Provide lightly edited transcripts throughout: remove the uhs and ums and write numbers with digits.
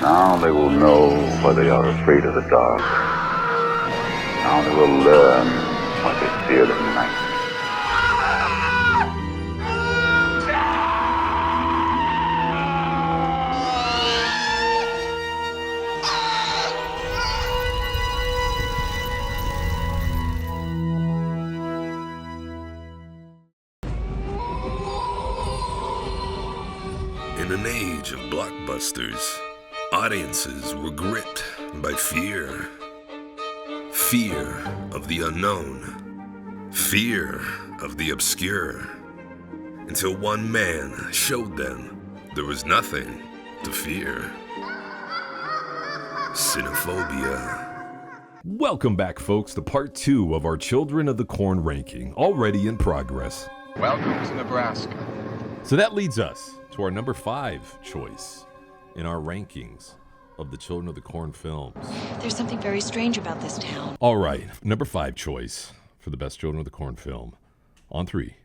Now they will know why they are afraid of the dark. Now they will learn why they fear the night. In an age of blockbusters, audiences were gripped by fear. Fear of the unknown. Fear of the obscure. Until one man showed them there was nothing to fear. Cinephobia. Welcome back, folks, to part 2 of our Children of the Corn ranking, already in progress. Welcome to Nebraska. So that leads us to our number 5 choice in our rankings of the Children of the Corn films. There's something very strange about this town. All right, number 5 choice for the best Children of the Corn film. On 3.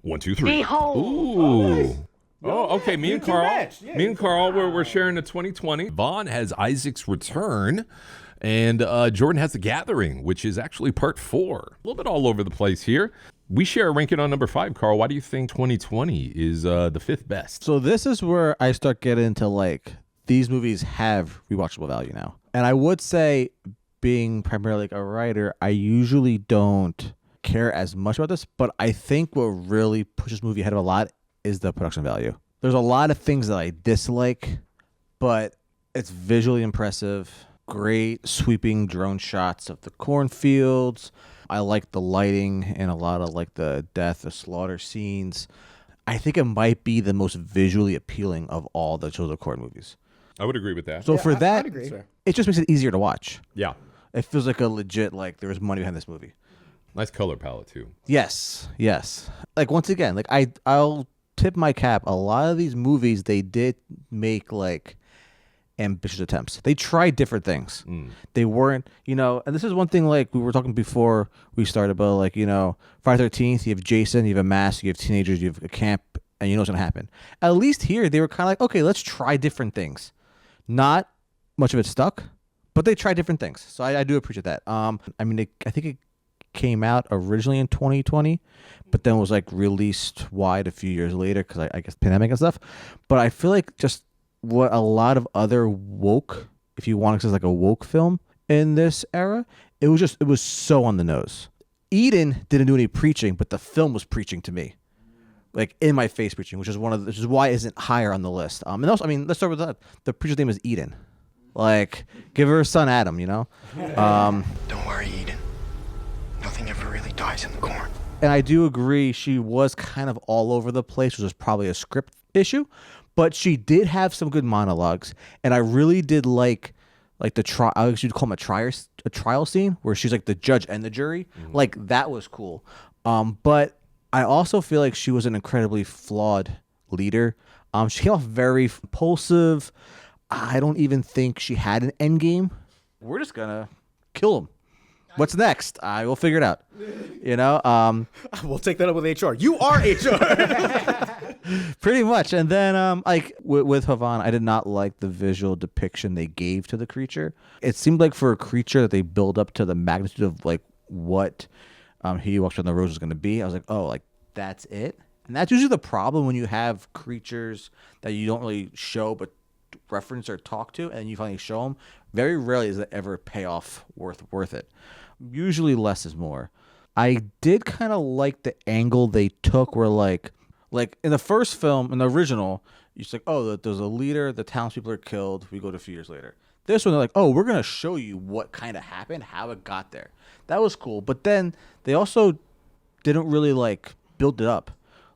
1, 2, 3. Behold! Ooh. Nice. Oh, okay. Me and Carl. Yeah, me and Carl, we're sharing the 2020. Vaughn has Isaac's Return, and Jordan has The Gathering, which is actually part 4. A little bit all over the place here. We share a ranking on number 5, Carl. Why do you think 2020 is the 5th best? So this is where I start getting into, like, these movies have rewatchable value now. And I would say, being primarily like a writer, I usually don't care as much about this, but I think what really pushes movie ahead of a lot is the production value. There's a lot of things that I dislike, but it's visually impressive. Great sweeping drone shots of the cornfields. I like the lighting and a lot of like the death, the slaughter scenes. I think it might be the most visually appealing of all the Children of the Corn movies. I would agree with that. So Yeah, for that, I'd agree. it just makes it easier to watch. Yeah. It feels like a legit, like there was money behind this movie. Nice color palette, too. Yes. Like once again, like I'll tip my cap. A lot of these movies, they did make like ambitious attempts. They tried different things. They weren't, and this is one thing like we were talking before we started about, like, Friday 13th, you have Jason, you have a mask, you have teenagers, you have a camp, and you know what's going to happen. At least here, they were kind of like, okay, let's try different things. Not much of it stuck, but they tried different things. So I do appreciate that. I think it came out originally in 2020, but then was like released wide a few years later because I guess pandemic and stuff. But I feel like just what a lot of other woke, if you want to say like a woke film in this era, it was so on the nose. Eden didn't do any preaching, but the film was preaching to me, like in my face preaching, which is why it isn't higher on the list. And also, let's start with that. The preacher's name is Eden. Like, give her a son Adam, Don't worry, Eden. Nothing ever really dies in the corn. And I do agree she was kind of all over the place, which was probably a script issue, but she did have some good monologues, and I really did like the trial. I guess you'd call them a trial scene where she's like the judge and the jury. Mm-hmm. Like that was cool. But I also feel like she was an incredibly flawed leader. She came off very impulsive. I don't even think she had an end game. We're just gonna kill him. What's next? I will figure it out. We'll take that up with HR. You are HR. Pretty much. And then with Havon, I did not like the visual depiction they gave to the creature. It seemed like for a creature that they build up to the magnitude of like what He Walks on the Rose was going to be. I was like, oh, like that's it. And that's usually the problem when you have creatures that you don't really show but reference or talk to, and you finally show them. Very rarely is it ever payoff worth it. Usually less is more. I did kind of like the angle they took where like in the first film, in the original, you're like, oh, there's a leader, the townspeople are killed, we go to a few years later. This one, they're like, oh, we're going to show you what kind of happened, how it got there. That was cool. But then they also didn't really like build it up.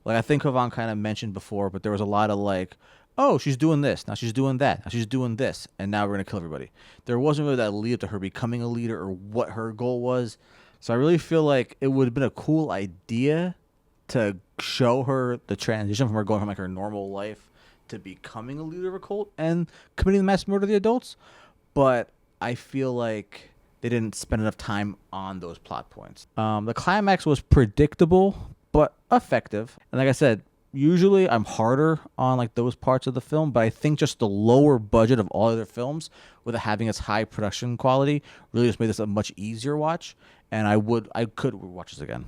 Like I think Havon kind of mentioned before, but there was a lot of like, oh, she's doing this, now she's doing that, now she's doing this, and now we're going to kill everybody. There wasn't really that lead to her becoming a leader or what her goal was. So I really feel like it would have been a cool idea to show her the transition from her going from like her normal life to becoming a leader of a cult and committing the mass murder of the adults. But I feel like they didn't spend enough time on those plot points. The climax was predictable, but effective. And like I said, usually I'm harder on like those parts of the film, but I think just the lower budget of all other films without having its high production quality really just made this a much easier watch, and I could watch this again.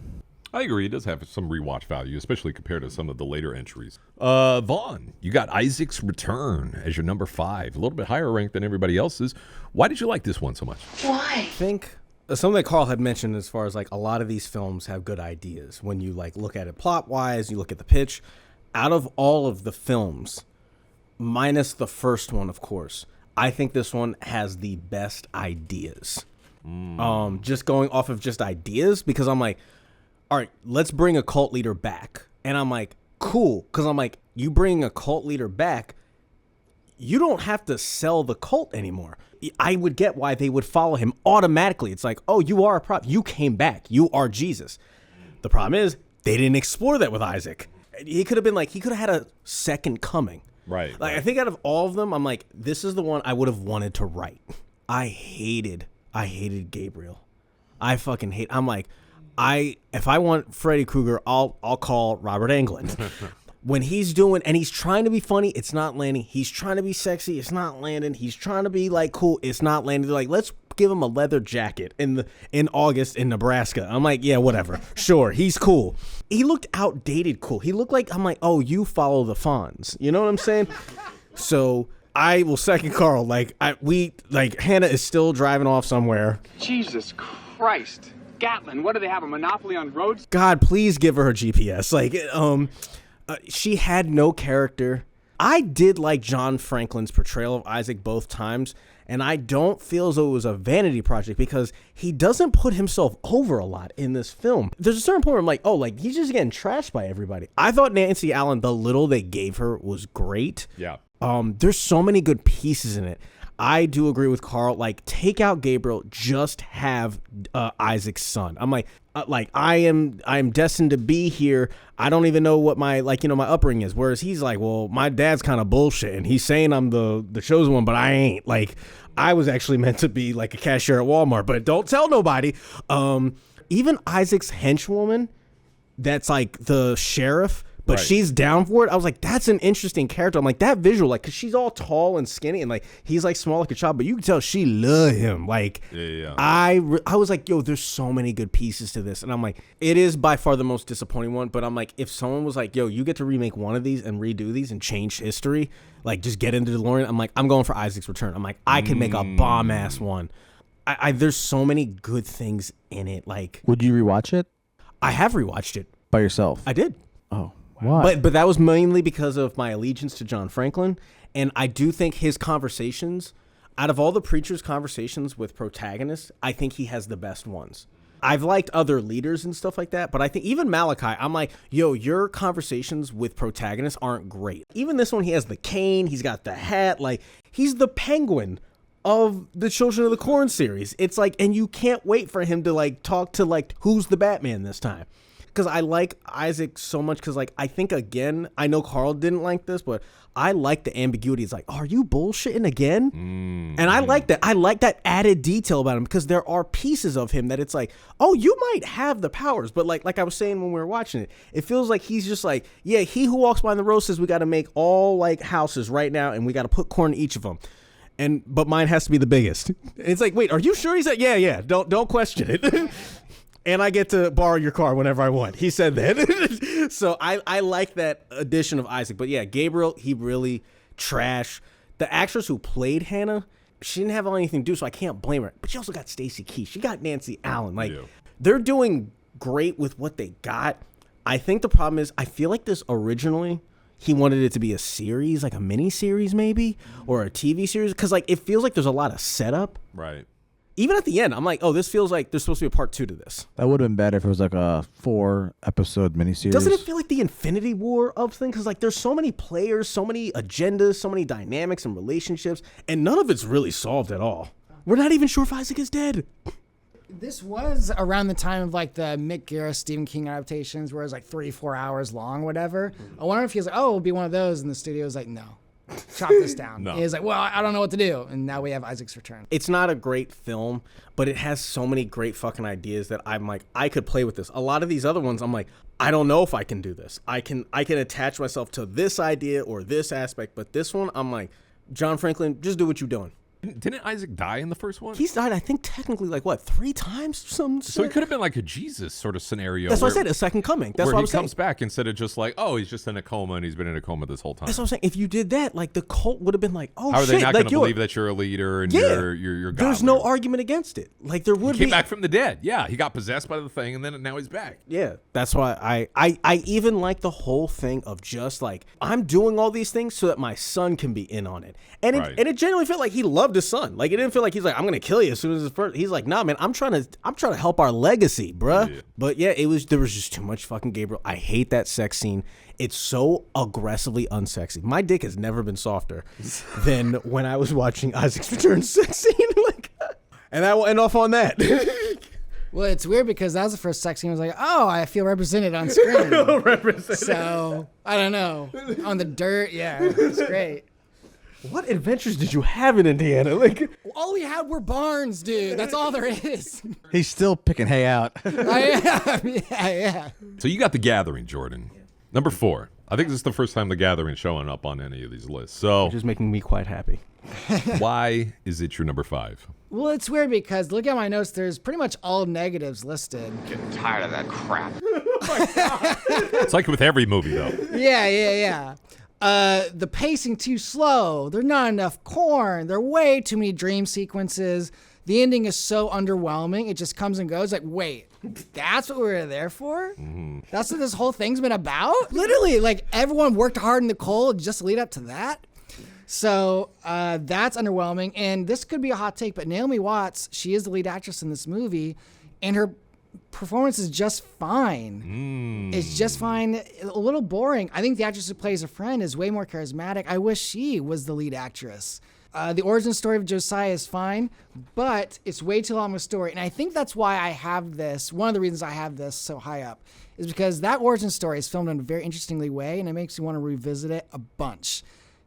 I agree. It does have some rewatch value, especially compared to some of the later entries. Vaughn, you got Isaac's Return as your number 5, a little bit higher ranked than everybody else's. Why did you like this one so much? Why? I think something that Carl had mentioned as far as like a lot of these films have good ideas when you like look at it plot wise, you look at the pitch. Out of all of the films, minus the first one, of course, I think this one has the best ideas. Just going off of just ideas, because I'm like, all right, let's bring a cult leader back. And I'm like, cool. Because I'm like, you bring a cult leader back, you don't have to sell the cult anymore. I would get why they would follow him automatically. It's like, oh, you are a prop. You came back. You are Jesus. The problem is they didn't explore that with Isaac. He could have been like, he could have had a second coming. Right. Like, I think out of all of them, I'm like, this is the one I would have wanted to write. I hated Gabriel. I fucking hate. I'm like, if I want Freddy Krueger, I'll call Robert Englund. When he's doing, and he's trying to be funny, it's not landing. He's trying to be sexy, it's not landing. He's trying to be like cool, it's not landing. They're like, let's give him a leather jacket in August in Nebraska. I'm like, yeah, whatever. Sure, he's cool. He looked outdated cool. He looked like, I'm like, oh, you follow the Fonz. You know what I'm saying? So I will second Carl. Like Hannah is still driving off somewhere. Jesus Christ. Gatlin, what do they have, a monopoly on roads? God, please give her GPS. Like, she had no character. I did like John Franklin's portrayal of Isaac both times, and I don't feel as though it was a vanity project because he doesn't put himself over a lot in this film. There's a certain point where I'm like, oh, like, he's just getting trashed by everybody. I thought Nancy Allen, the little they gave her, was great. Yeah. There's so many good pieces in it. I do agree with Carl. Like, take out Gabriel, just have Isaac's son. I'm like I am destined to be here. I don't even know what my my upbringing is. Whereas he's like, well, my dad's kind of bullshit, and he's saying I'm the chosen one, but I ain't. Like, I was actually meant to be like a cashier at Walmart, but don't tell nobody. Even Isaac's henchwoman, that's like the sheriff. But right. She's down for it. I was like, that's an interesting character. I'm like, that visual, like, because she's all tall and skinny, and like he's like small like a child, but you can tell she love him. Like, yeah. I was like, yo, there's so many good pieces to this, and I'm like, it is by far the most disappointing one. But I'm like, if someone was like, yo, you get to remake one of these and redo these and change history, like just get into DeLorean. I'm like, I'm going for Isaac's Return. I'm like, I can make a bomb ass one. There's so many good things in it. Like, Would you rewatch it I have rewatched it by yourself? I did. Oh. Why? But that was mainly because of my allegiance to John Franklin, and I do think his conversations, out of all the Preacher's conversations with protagonists, I think he has the best ones. I've liked other leaders and stuff like that, but I think even Malachi, I'm like, yo, your conversations with protagonists aren't great. Even this one, he has the cane, he's got the hat, like, he's the Penguin of the Children of the Corn series. It's like, and you can't wait for him to like talk to like, who's the Batman this time? Because I like Isaac so much because, like, I think, again, I know Carl didn't like this, but I like the ambiguity. It's like, are you bullshitting again? And I like that. I like that added detail about him because there are pieces of him that it's like, oh, you might have the powers. But like I was saying when we were watching it, it feels like he's just like, yeah, he who walks by the road says we got to make all, like, houses right now, and we got to put corn in each of them. But mine has to be the biggest. It's like, wait, are you sure? He's like, yeah. Don't question it. And I get to borrow your car whenever I want. He said that. So I like that addition of Isaac. But yeah, Gabriel, he really trash. The actress who played Hannah, she didn't have anything to do, so I can't blame her. But she also got Stacey Keach. She got Nancy Allen. Like, they're doing great with what they got. I think the problem is, I feel like this originally, he wanted it to be a series, like a mini series maybe, or a TV series. Because like it feels like there's a lot of setup. Right. Even at the end, I'm like, oh, this feels like there's supposed to be a part 2 to this. That would have been better if it was like a 4-episode miniseries. Doesn't it feel like the Infinity War of things? Because like there's so many players, so many agendas, so many dynamics and relationships, and none of it's really solved at all. We're not even sure if Isaac is dead. This was around the time of like the Mick Garris Stephen King adaptations where it was like 3-4 hours long, whatever. I wonder if he was like, oh, it'll be one of those, and the studio's like, no. chop this down. No. And he's like, well, I don't know what to do. And now we have Isaac's Return. It's not a great film, but it has so many great fucking ideas that I'm like, I could play with this. A lot of these other ones, I'm like, I don't know if I can do this. I can attach myself to this idea or this aspect, but this one, I'm like, John Franklin, just do what you're doing. Didn't Isaac die in the first one? He's died, I think, technically, like, what, 3 times? So it could have been like a Jesus sort of scenario. That's what I said, a second coming. That's where what I he was saying. comes back instead of just like, oh, he's just in a coma and he's been in a coma this whole time. That's what I'm saying. If you did that, like, the cult would have been like, oh, How are shit. they not like, going to believe that you're a leader and you're godly? There's no argument against it. Like, there would He came be. back from the dead. Yeah, he got possessed by the thing and then now he's back. Yeah, that's why I even like the whole thing of just like, I'm doing all these things so that my son can be in on it. And it genuinely felt like he loved his son. Like, it didn't feel like he's like, I'm gonna kill you as soon as it's first. He's like, nah, man, I'm trying to help our legacy, bruh. Yeah. But yeah, there was just too much fucking Gabriel. I hate that sex scene. It's so aggressively unsexy. My dick has never been softer than when I was watching Isaac's Return sex scene. Like, and I will end off on that. Well, it's weird because that was the first sex scene. I was like, oh, I feel represented on screen. So, I don't know. On the dirt, yeah, it's great. What adventures did you have in Indiana? Like, all we had were barns, dude. That's all there is. He's still picking hay out. I am. Yeah. So you got The Gathering, Jordan. Number 4. I think this is the first time The Gathering showing up on any of these lists. So which is making me quite happy. why is it your number 5? Well, it's weird because look at my notes. There's pretty much all negatives listed. Getting tired of that crap. It's like with every movie, though. Yeah. The pacing too slow. There's not enough corn. There are way too many dream sequences. The ending is so underwhelming. It just comes and goes. Like, wait, that's what we were there for? Mm-hmm. That's what this whole thing's been about? Literally, like, everyone worked hard in the cold just to lead up to that. So that's underwhelming. And this could be a hot take, but Naomi Watts, she is the lead actress in this movie, and her performance is just fine. It's just fine. A little boring. I think the actress who plays her friend is way more charismatic. I wish she was the lead actress. The origin story of Josiah is fine, but it's way too long of a story. And I think that's why I have this. One of the reasons I have this so high up is because that origin story is filmed in a very interestingly way, and it makes me want to revisit it a bunch.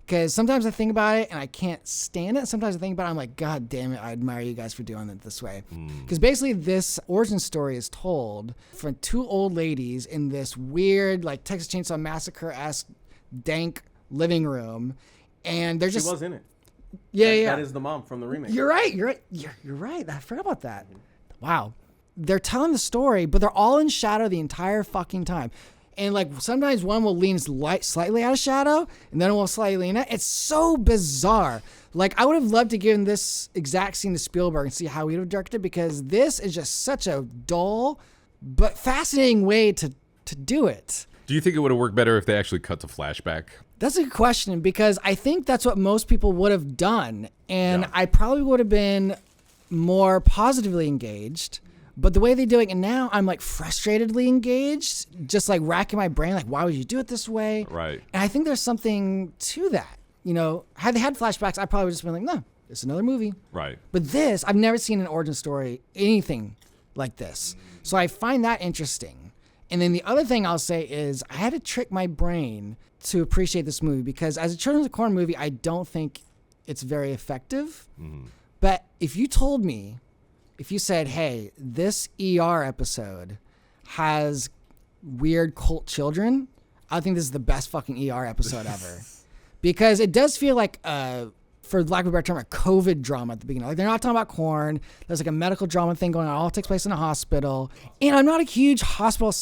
Because sometimes I think about it and I can't stand it. Sometimes I think about it, I'm like, God damn it, I admire you guys for doing it this way. Because basically this origin story is told from 2 old ladies in this weird, like, Texas Chainsaw Massacre-esque dank living room. And they're just... She was in it. Yeah. That is the mom from the remake. You're right. You're right. I forgot about that. Wow. They're telling the story, but they're all in shadow the entire fucking time. And, like, sometimes one will lean slightly out of shadow, and then it will slightly lean out. It's so bizarre. Like, I would have loved to give this exact scene to Spielberg and see how he would have directed it, because this is just such a dull but fascinating way to do it. Do you think it would have worked better if they actually cut to flashback? That's a good question, because I think that's what most people would have done. And I probably would have been more positively engaged. But the way they do it now, I'm like frustratedly engaged, just like racking my brain, like, why would you do it this way? Right. And I think there's something to that. You know, had they had flashbacks, I probably would just been like, no, it's another movie. Right. But this, I've never seen an origin story, anything like this. So I find that interesting. And then the other thing I'll say is I had to trick my brain to appreciate this movie, because as a Children of the Corn movie, I don't think it's very effective. Mm-hmm. But if you told me, if you said, hey, this ER episode has weird cult children, I think this is the best fucking ER episode ever. Because it does feel like, for lack of a better term, a COVID drama at the beginning. Like, they're not talking about corn. There's like a medical drama thing going on. It all takes place in a hospital. And I'm not a huge hospital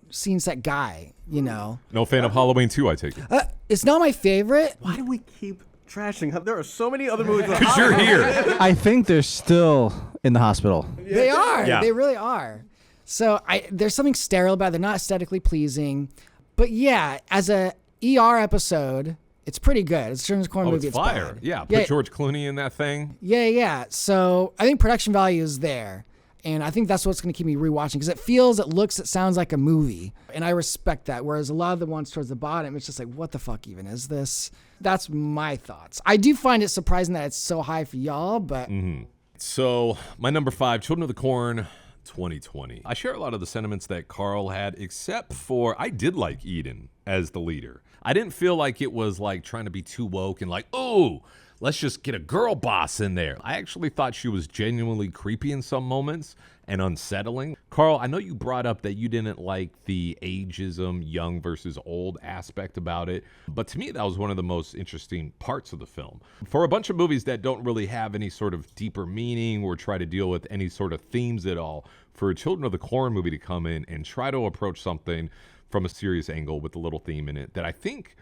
scene set guy, you know. No fan of Halloween 2, I take it. It's not my favorite. Why do we keep trashing her? There are so many other movies. Because you're here. I think they're still in the hospital. They are. Yeah. They really are. So there's something sterile about it. They're not aesthetically pleasing. But yeah, as a ER episode, it's pretty good. It's a Children's Corn movie. It's fire. Bad. Yeah, put George Clooney in that thing. Yeah. So I think production value is there. And I think that's what's going to keep me rewatching, because it looks, it sounds like a movie. And I respect that. Whereas a lot of the ones towards the bottom, it's just like, what the fuck even is this? That's my thoughts. I do find it surprising that it's so high for y'all, but... Mm-hmm. So my number 5, Children of the Corn 2020. I share a lot of the sentiments that Carl had, except for I did like Eden. as the leader. I didn't feel like it was like trying to be too woke and like, oh, let's just get a girl boss in there. I actually thought she was genuinely creepy in some moments and unsettling. Carl, I know you brought up that you didn't like the ageism, young versus old aspect about it, but to me, that was one of the most interesting parts of the film. For a bunch of movies that don't really have any sort of deeper meaning or try to deal with any sort of themes at all, for a Children of the Corn movie to come in and try to approach something from a serious angle with a little theme in it that I think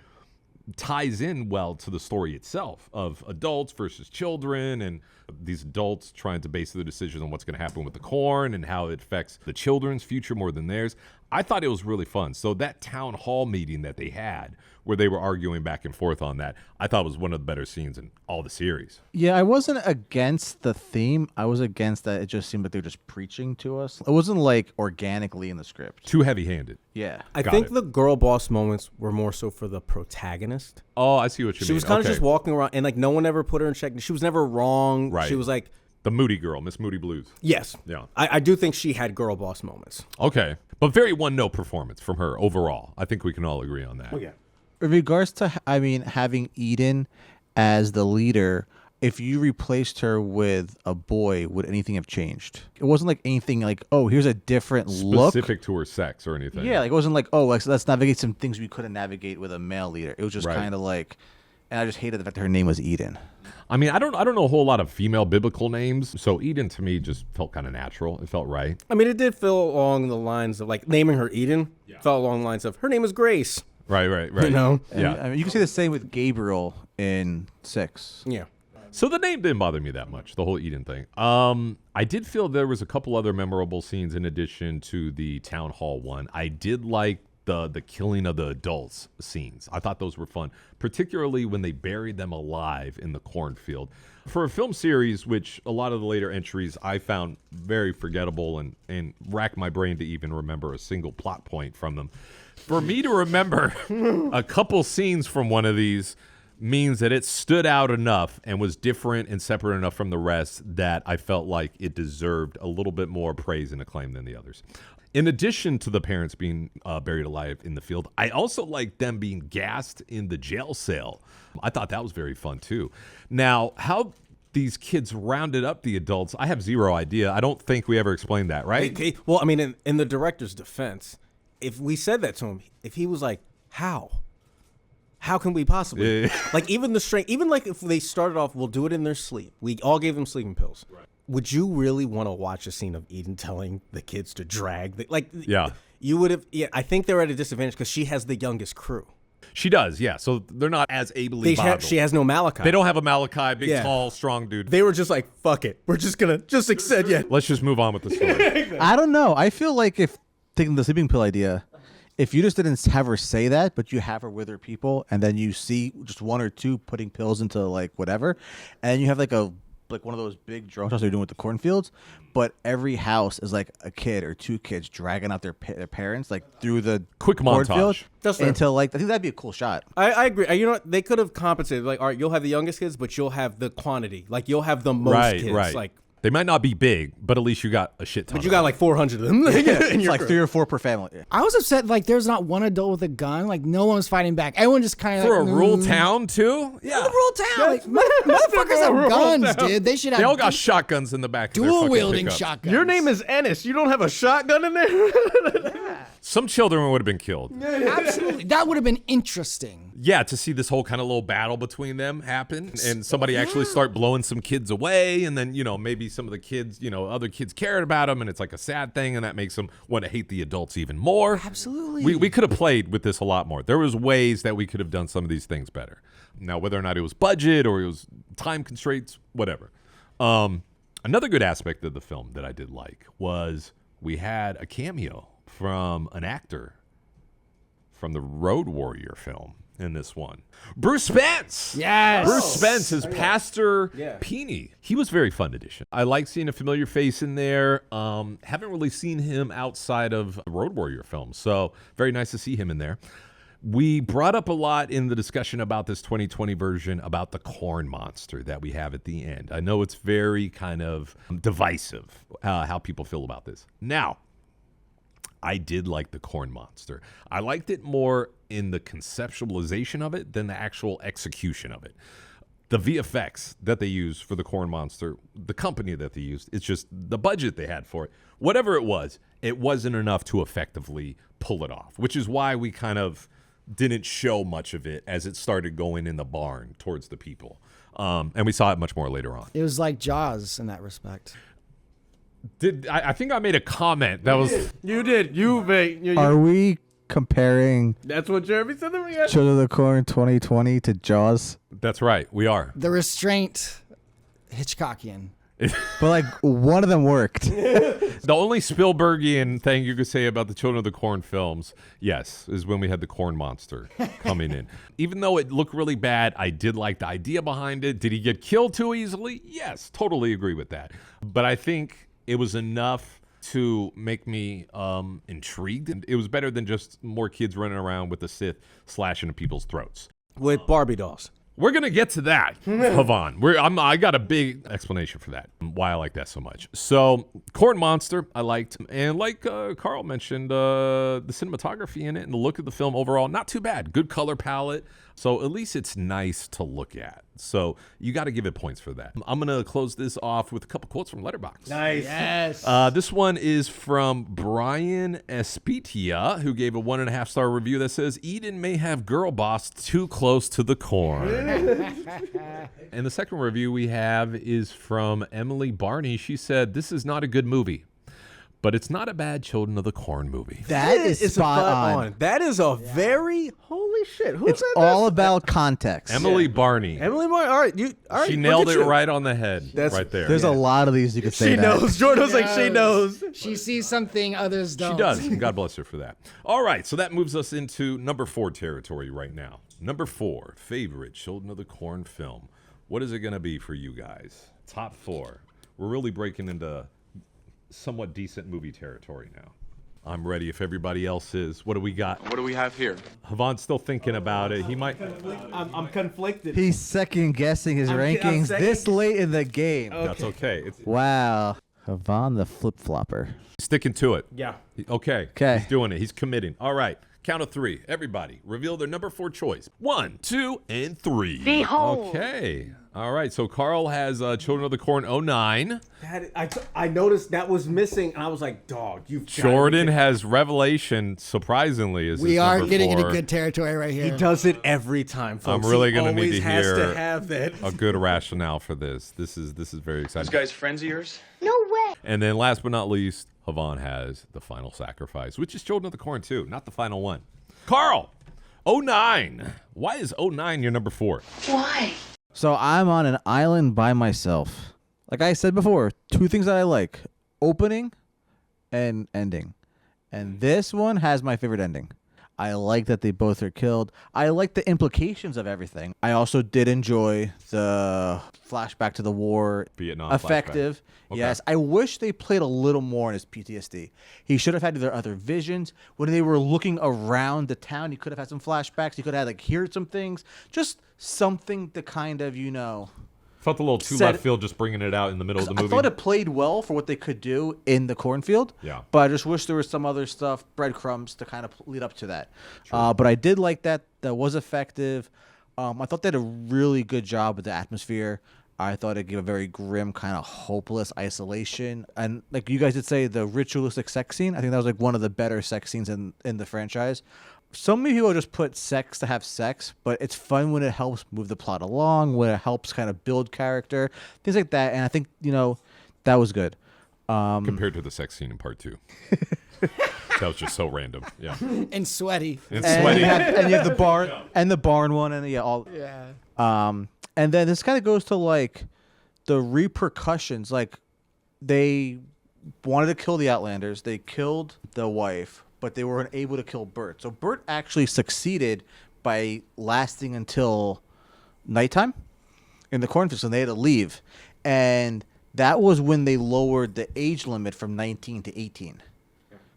ties in well to the story itself of adults versus children and these adults trying to base their decisions on what's going to happen with the corn and how it affects the children's future more than theirs. I thought it was really fun. So that town hall meeting that they had where they were arguing back and forth on that, I thought was one of the better scenes in all the series. Yeah, I wasn't against the theme. I was against that it just seemed like they were just preaching to us. It wasn't like organically in the script. Too heavy-handed. Yeah. I think the girl boss moments were more so for the protagonist. Oh, I see what you mean. She was kind of just walking around, and like no one ever put her in check. She was never wrong. Right. She was like the moody girl, Miss Moody Blues. Yes. Yeah. I do think she had girl boss moments. Okay. But very one-note performance from her overall. I think we can all agree on that. Oh, yeah. In regards to, having Eden as the leader, if you replaced her with a boy, would anything have changed? It wasn't like anything like, oh, here's a different look. Specific to her sex or anything. Yeah, like it wasn't like, oh, let's navigate some things we couldn't navigate with a male leader. It was just kind of like, and I just hated the fact that her name was Eden. I mean, I don't know a whole lot of female biblical names, so Eden to me just felt kind of natural. It felt right. I mean, it did feel along the lines of like naming her Eden. Yeah. Felt along the lines of her name is Grace. Right. You know? Yeah. I mean, you can say the same with Gabriel in 6. Yeah. So the name didn't bother me that much, the whole Eden thing. I did feel there was a couple other memorable scenes in addition to the town hall one. I did like the killing of the adults scenes. I thought those were fun, particularly when they buried them alive in the cornfield. For a film series, which a lot of the later entries I found very forgettable and racked my brain to even remember a single plot point from them. For me to remember a couple scenes from one of these means that it stood out enough and was different and separate enough from the rest that I felt like it deserved a little bit more praise and acclaim than the others. In addition to the parents being buried alive in the field, I also liked them being gassed in the jail cell. I thought that was very fun, too. Now, how these kids rounded up the adults, I have zero idea. I don't think we ever explained that, right? Okay. Well, I mean, in the director's defense, if we said that to him, if he was like, how can we possibly? Like, even like if they started off, we'll do it in their sleep. We all gave them sleeping pills. Right. Would you really want to watch a scene of Eden telling the kids to drag? Yeah. You would have. Yeah, I think they're at a disadvantage because she has the youngest crew. She does, yeah. So they're not as ably boggled. She has no Malachi. They don't have a Malachi, big, tall, strong dude. They were just like, fuck it. We're just going to accept it. Let's just move on with the story. I don't know. I feel like if taking the sleeping pill idea, if you just didn't have her say that, but you have her with her people, and then you see just one or two putting pills into like whatever, and you have like one of those big drone shots they're doing with the cornfields, but every house is like a kid or two kids dragging out their parents like through the quick montage. Until like I think that'd be a cool shot. I agree. You know what? They could have compensated. Like, all right, you'll have the youngest kids, but you'll have the quantity. Like, you'll have the most kids. Right. Like, they might not be big, but at least you got a shit ton. But you got like 400 of them. It's like 3 or 4 per family. I was upset like there's not one adult with a gun. Like no one was fighting back. Everyone just kind of for a rural town too. Yeah, a rural town. Like, motherfuckers have guns, dude. They should have. They all got shotguns in the back. Dual wielding shotguns. Your name is Ennis. You don't have a shotgun in there. Some children would have been killed. Absolutely, that would have been interesting. Yeah, to see this whole kind of little battle between them happen, and somebody actually start blowing some kids away, and then maybe some of the kids, other kids cared about them, and it's like a sad thing, and that makes them want to hate the adults even more. Absolutely. We could have played with this a lot more. There was ways that we could have done some of these things better. Now, whether or not it was budget or it was time constraints, whatever. Another good aspect of the film that I did like was we had a cameo from an actor from the Road Warrior film in this one. Bruce Spence! Yes! Bruce Spence is Pastor Peony. He was a very fun addition. I like seeing a familiar face in there. Haven't really seen him outside of the Road Warrior film, so very nice to see him in there. We brought up a lot in the discussion about this 2020 version about the corn monster that we have at the end. I know it's very kind of divisive how people feel about this. Now, I did like the corn monster. I liked it more in the conceptualization of it than the actual execution of it. The VFX that they use for the corn monster, the company that they used, it's just the budget they had for it. Whatever it wasn't enough to effectively pull it off, which is why we kind of didn't show much of it as it started going in the barn towards the people. And we saw it much more later on. It was like Jaws in that respect. I think I made a comment that was... You did. Are we comparing That's what Jeremy said. Children of the Corn 2020 to Jaws? That's right. We are. The restraint, Hitchcockian. But like one of them worked. The only Spielbergian thing you could say about the Children of the Corn films, yes, is when we had the corn monster coming in. Even though it looked really bad, I did like the idea behind it. Did he get killed too easily? Yes, totally agree with that. But I think it was enough to make me intrigued. It was better than just more kids running around with the Sith slashing at people's throats. With Barbie dolls. We're going to get to that, Havon. I got a big explanation for that, why I like that so much. So, Corn Monster, I liked. And like Carl mentioned, the cinematography in it and the look of the film overall, not too bad. Good color palette. So, at least it's nice to look at. So, you got to give it points for that. I'm going to close this off with a couple quotes from Letterboxd. Nice. Yes. This one is from Brian Espitia, who gave a 1.5-star review that says, Eden may have girl boss too close to the corn. And the second review we have is from Emily Barney. She said, this is not a good movie, but it's not a bad Children of the Corn movie. That is spot on. That is a very holy shit. Who's It's that? all about context. Emily Barney. Emily Moore. All right. She look nailed at it you. right on the head. That's- right there. There's a lot of these you could say She that. knows. Jordan was like, she knows. She sees something others don't. She does. God bless her for that. All right, so that moves us into number 4 territory right now. Number 4, favorite Children of the Corn film. What is it going to be for you guys? Top 4. We're really breaking into somewhat decent movie territory now. I'm ready if everybody else is. What do we got? What do we have here? Havon's still thinking about it. He might... I'm conflicted. He's second guessing his rankings this late in the game. That's okay. Wow. Havon the flip flopper. Sticking to it. Yeah. Okay. Okay. He's doing it. He's committing. All right. Count of 3. Everybody, reveal their number 4 choice. 1, 2, and 3. Behold. Okay. All right. So Carl has Children of the Corn 09. I noticed that was missing, and I was like, dog, you've gotta Jordan be has Revelation, surprisingly, is We his are number getting 4. into good territory right here. He does it every time, folks. I'm really He gonna need always to has hear to have that. a good rationale for this. This is very exciting. This guy's friends of yours? No way. And then last but not least, Havon has The Final Sacrifice, which is Children of the Corn 2, not the final one. Carl, 09. Why is 09 your number 4? Why? So I'm on an island by myself. Like I said before, 2 things that I like: opening and ending. And this one has my favorite ending. I like that they both are killed. I like the implications of everything. I also did enjoy the flashback to the war. Vietnam Effective. flashback. Okay. Yes. I wish they played a little more in his PTSD. He should have had their other visions. When they were looking around the town, he could have had some flashbacks. He could have heard some things. Just something to kind of, Felt a little too Said- left field just bringing it out in the middle of the movie. I thought it played well for what they could do in the cornfield. Yeah. But I just wish there was some other stuff, breadcrumbs, to kind of lead up to that. But I did like that. That was effective. I thought they did a really good job with the atmosphere. I thought it gave a very grim, kind of hopeless isolation. And like you guys did say, the ritualistic sex scene, I think that was like one of the better sex scenes in the franchise. So many people just put sex to have sex, but it's fun when it helps move the plot along, when it helps kind of build character, things like that. And I think, that was good. compared to the sex scene in part 2. That was just so random. Yeah. And sweaty. And And sweaty. you have the barn and the barn one and all. Yeah. And then this kind of goes to like the repercussions. Like they wanted to kill the Outlanders. They killed the wife, but they weren't able to kill Bert. So Bert actually succeeded by lasting until nighttime in the cornfield. So they had to leave. And that was when they lowered the age limit from 19 to 18.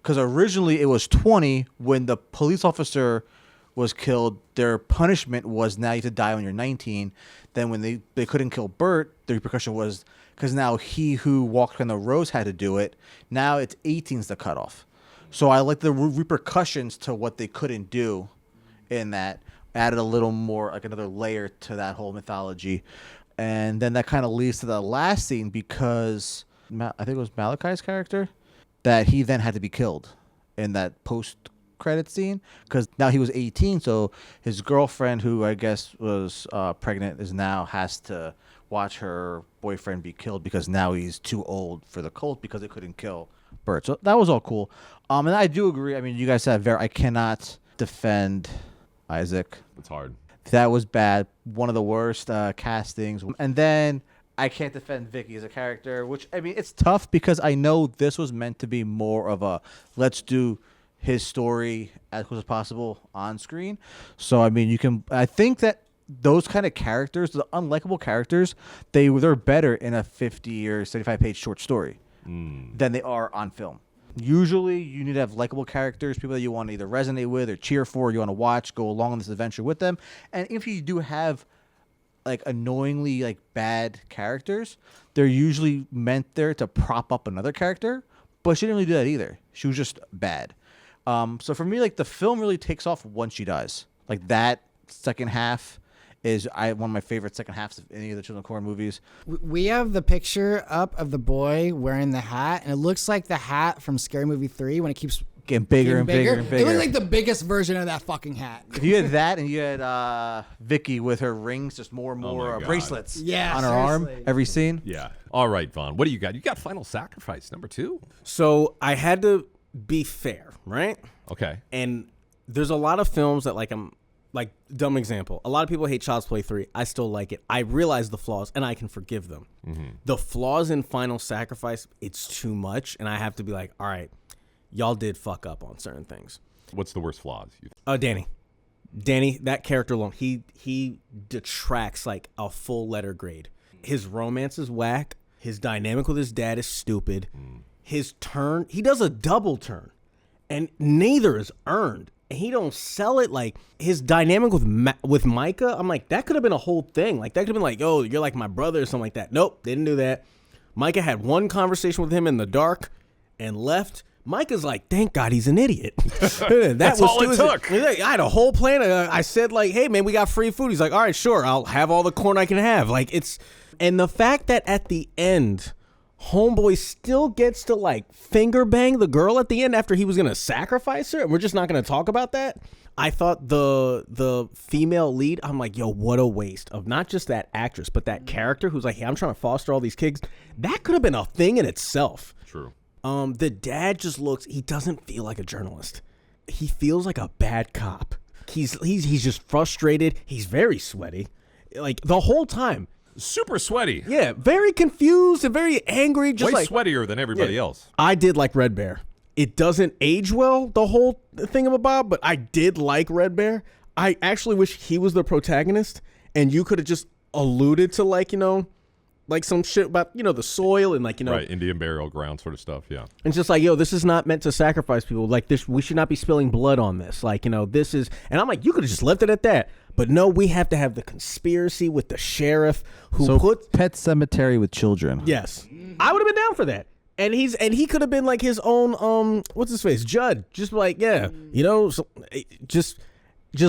Because originally it was 20 when the police officer was killed. Their punishment was now you have to die when you're 19. Then when they couldn't kill Bert, the repercussion was because now he who walked on the roads had to do it. Now it's 18's the cutoff. So I like the repercussions to what they couldn't do in that. Added a little more, like another layer to that whole mythology. And then that kind of leads to the last scene because I think it was Malachi's character that he then had to be killed in that post-credit scene because now he was 18. So his girlfriend, who I guess was pregnant, has to watch her boyfriend be killed because now he's too old for the cult because it couldn't kill Bert. So that was all cool. And I do agree. I mean, you guys said I cannot defend Isaac. It's hard. That was bad. One of the worst castings. And then I can't defend Vicky as a character, which, I mean, it's tough because I know this was meant to be more of a let's do his story as close as possible on screen. So, I mean, I think that those kind of characters, the unlikable characters, they're better in a 50 or 75-page short story than they are on film. Usually, you need to have likable characters, people that you want to either resonate with or cheer for, you want to watch, go along on this adventure with them. And if you do have, like, annoyingly, like, bad characters, they're usually meant there to prop up another character. But she didn't really do that either. She was just bad. So for me, like, the film really takes off once she dies. Like, that second half is one of my favorite second halves of any of the Children of Corn movies. We have the picture up of the boy wearing the hat, and it looks like the hat from Scary Movie 3 when it keeps getting bigger and bigger and bigger. It looks like the biggest version of that fucking hat. If you had that and you had Vicky with her rings, just more and more bracelets on her arm every scene. Yeah. All right, Vaughn. What do you got? You got Final Sacrifice number 2. So I had to be fair, right? Okay. And there's a lot of films that like dumb example. A lot of people hate Child's Play 3. I still like it. I realize the flaws and I can forgive them. Mm-hmm. The flaws in Final Sacrifice, it's too much. And I have to be like, all right, y'all did fuck up on certain things. What's the worst flaws? Danny, that character alone, he detracts like a full letter grade. His romance is whack. His dynamic with his dad is stupid. His turn, he does a double turn and neither is earned. And he don't sell it. Like his dynamic with Micah, I'm like, that could have been a whole thing. Like that could have been like, oh, you're like my brother or something like that. Nope, didn't do that. Micah had one conversation with him in the dark and left. Micah's like, thank God he's an idiot. That's all it took. I had a whole plan. I said like, hey man, we got free food. He's like, all right, sure, I'll have all the corn I can have. Like and the fact that at the end, homeboy still gets to like finger bang the girl at the end after he was gonna sacrifice her, and we're just not gonna talk about that. I thought the female lead, I'm like, yo, what a waste of not just that actress, but that character who's like, hey, I'm trying to foster all these kids. That could have been a thing in itself. True. The dad just he doesn't feel like a journalist. He feels like a bad cop. He's just frustrated. He's very sweaty, like the whole time. Super sweaty. Yeah, very confused and very angry. Just way sweatier than everybody else. I did like Red Bear. It doesn't age well, the whole thingamabob, but I did like Red Bear. I actually wish he was the protagonist, and you could have just alluded to like, you know, like some shit about, you know, the soil and like, you know. Right, Indian burial ground sort of stuff, yeah. And just like, yo, this is not meant to sacrifice people. Like this, we should not be spilling blood on this. Like, you know, this is, and I'm like, you could have just left it at that. But no, we have to have the conspiracy with the sheriff who put Pet Cemetery with children. Yes. I would have been down for that. And he could have been like his own what's his face? Judd. Just like, yeah, you know, so, just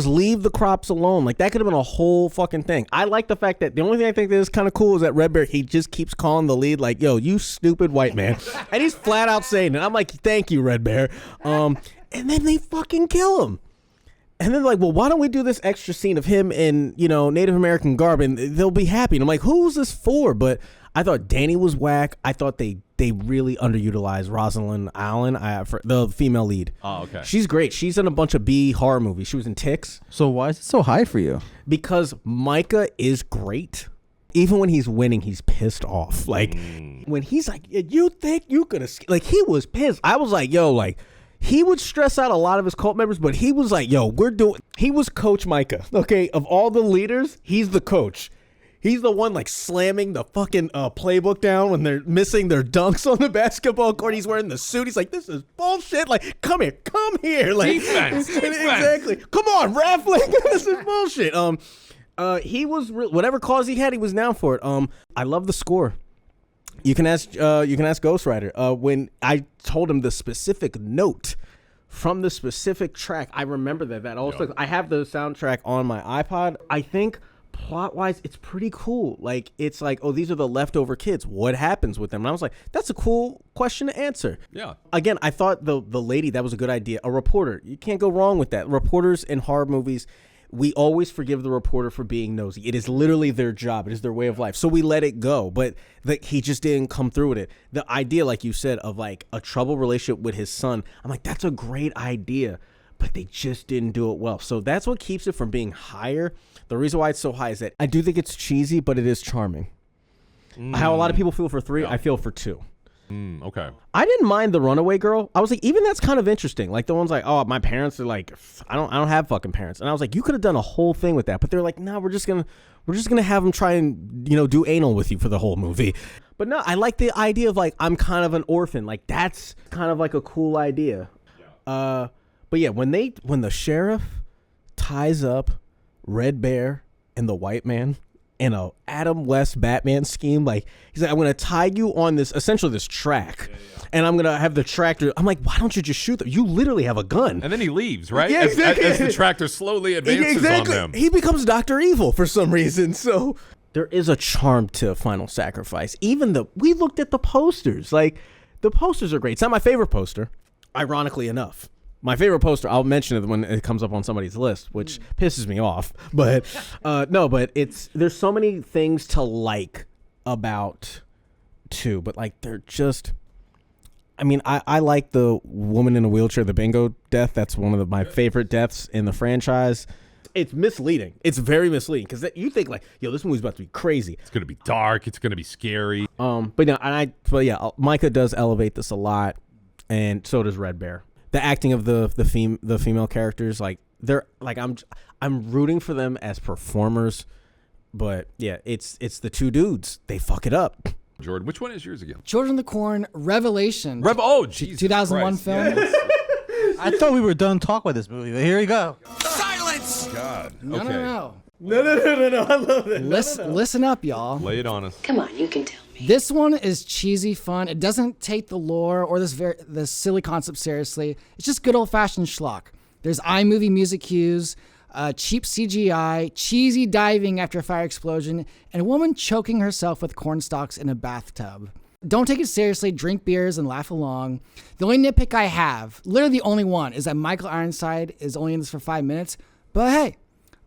leave the crops alone. Like that could have been a whole fucking thing. I like the fact that the only thing I think that is kind of cool is that Red Bear, he just keeps calling the lead like, yo, you stupid white man. And he's flat out saying it. I'm like, thank you, Red Bear. And then they fucking kill him. And then like, well, why don't we do this extra scene of him in, you know, Native American garb and they'll be happy. And I'm like, who's this for? But I thought Danny was whack. I thought they really underutilized Rosalind Allen, for the female lead. Oh, okay. She's great. She's in a bunch of B horror movies. She was in Ticks. So why is it so high for you? Because Micah is great. Even when he's winning, he's pissed off. Like when he's like, you think you could have, like he was pissed. I was like, yo, like, he would stress out a lot of his cult members, but he was like, yo, he was Coach Micah. Okay, of all the leaders, he's the coach. He's the one like slamming the fucking playbook down when they're missing their dunks on the basketball court. He's wearing the suit. He's like, this is bullshit. Like, come here. Like, defense. Exactly. Come on, ref. Like, this is bullshit. He was whatever cause he had, he was down for it. I love the score. You can ask Ghost Rider. When I told him the specific note from the specific track, I remember that also. I have the soundtrack on my iPod. I think plot-wise, it's pretty cool. Like, it's like, oh, these are the leftover kids. What happens with them? And I was like, that's a cool question to answer. Yeah. Again, I thought the lady, that was a good idea. A reporter. You can't go wrong with that. Reporters in horror movies, we always forgive the reporter for being nosy. It is literally their job. It is their way of life. So we let it go. But he just didn't come through with it. The idea, like you said, of like a troubled relationship with his son, I'm like, that's a great idea. But they just didn't do it well. So that's what keeps it from being higher. The reason why it's so high is that I do think it's cheesy, but it is charming. How a lot of people feel for 3, I feel for 2. Okay. I didn't mind the runaway girl. I was like, even that's kind of interesting. Like the one's like, oh, my parents are like, I don't have fucking parents. And I was like, you could have done a whole thing with that. But they're like, no, we're just gonna have them try and do anal with you for the whole movie. But no, I like the idea of like, I'm kind of an orphan. Like that's kind of like a cool idea. But yeah, when the sheriff ties up Red Bear and the White Man in a Adam West Batman scheme, like he's like, I'm gonna tie you on this track, and I'm gonna have the tractor. I'm like, why don't you just shoot them? You literally have a gun. And then he leaves, right? Yeah, exactly. As the tractor slowly advances on them. He becomes Dr. Evil for some reason. So there is a charm to Final Sacrifice. We looked at the posters. Like the posters are great. It's not my favorite poster, ironically enough. My favorite poster, I'll mention it when it comes up on somebody's list, which pisses me off. But no, but there's so many things to like about 2, but like they're just. I mean, I like the woman in a wheelchair, the bingo death. That's one of my favorite deaths in the franchise. It's misleading. It's very misleading because you think like, yo, this movie's about to be crazy. It's gonna be dark. It's gonna be scary. But no, Micah does elevate this a lot, and so does Red Bear. The acting of the female characters, like they're like I'm rooting for them as performers, but yeah, it's the 2 dudes. They fuck it up. Jordan, which one is yours again? Children of the Corn, Revelation. Jesus 2001 Christ. film. Yes. I thought we were done talking about this movie, but here we go. Silence! God. No, Okay. no. I love it. Listen up, y'all. Lay it on us. Come on, you can tell me. This one is cheesy fun. It doesn't take the lore or this silly concept seriously. It's just good old-fashioned schlock. There's iMovie music cues, cheap CGI, cheesy diving after a fire explosion, and a woman choking herself with corn stalks in a bathtub. Don't take it seriously, drink beers, and laugh along. The only nitpick I have, literally the only one, is that Michael Ironside is only in this for 5 minutes. But hey,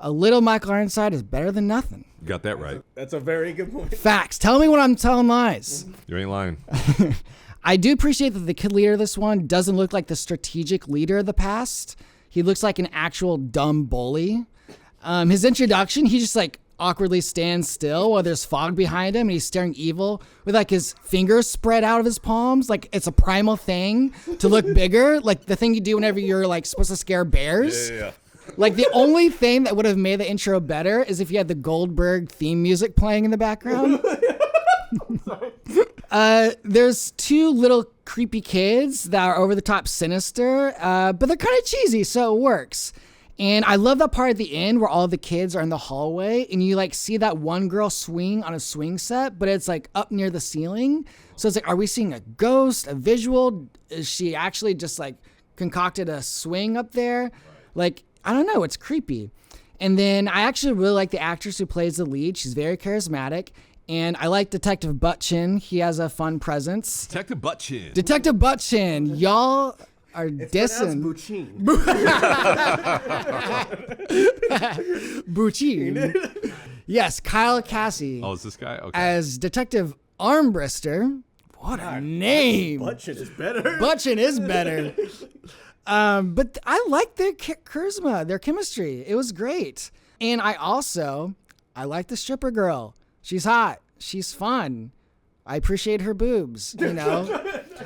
a little Michael Ironside is better than nothing. Got that right. That's a very good point. Facts. Tell me when I'm telling lies. You ain't lying. I do appreciate that the kid leader of this one doesn't look like the strategic leader of the past. He looks like an actual dumb bully. His introduction, he just like awkwardly stands still while there's fog behind him and he's staring evil with like his fingers spread out of his palms. Like it's a primal thing to look bigger. Like the thing you do whenever you're like supposed to scare bears. Yeah. Like the only thing that would have made the intro better is if you had the Goldberg theme music playing in the background. There's 2 little creepy kids that are over the top sinister, but they're kind of cheesy, so it works. And I love that part at the end where all the kids are in the hallway and you like see that one girl swing on a swing set, but it's like up near the ceiling. So it's like, are we seeing a ghost, a visual? Is she actually just like concocted a swing up there? Like, I don't know. It's creepy. And then I actually really like the actress who plays the lead. She's very charismatic. And I like Detective Buttchin. He has a fun presence. Detective Buttchin. Detective Buttchin. Y'all are dissing. Bucchin. Yes, Kyle Cassie. Oh, is this guy? Okay. As Detective Armbrister. What a name. Buttchin is better. Buttchin is better. But I like their charisma, their chemistry. It was great. And I like the stripper girl. She's hot. She's fun. I appreciate her boobs, you know.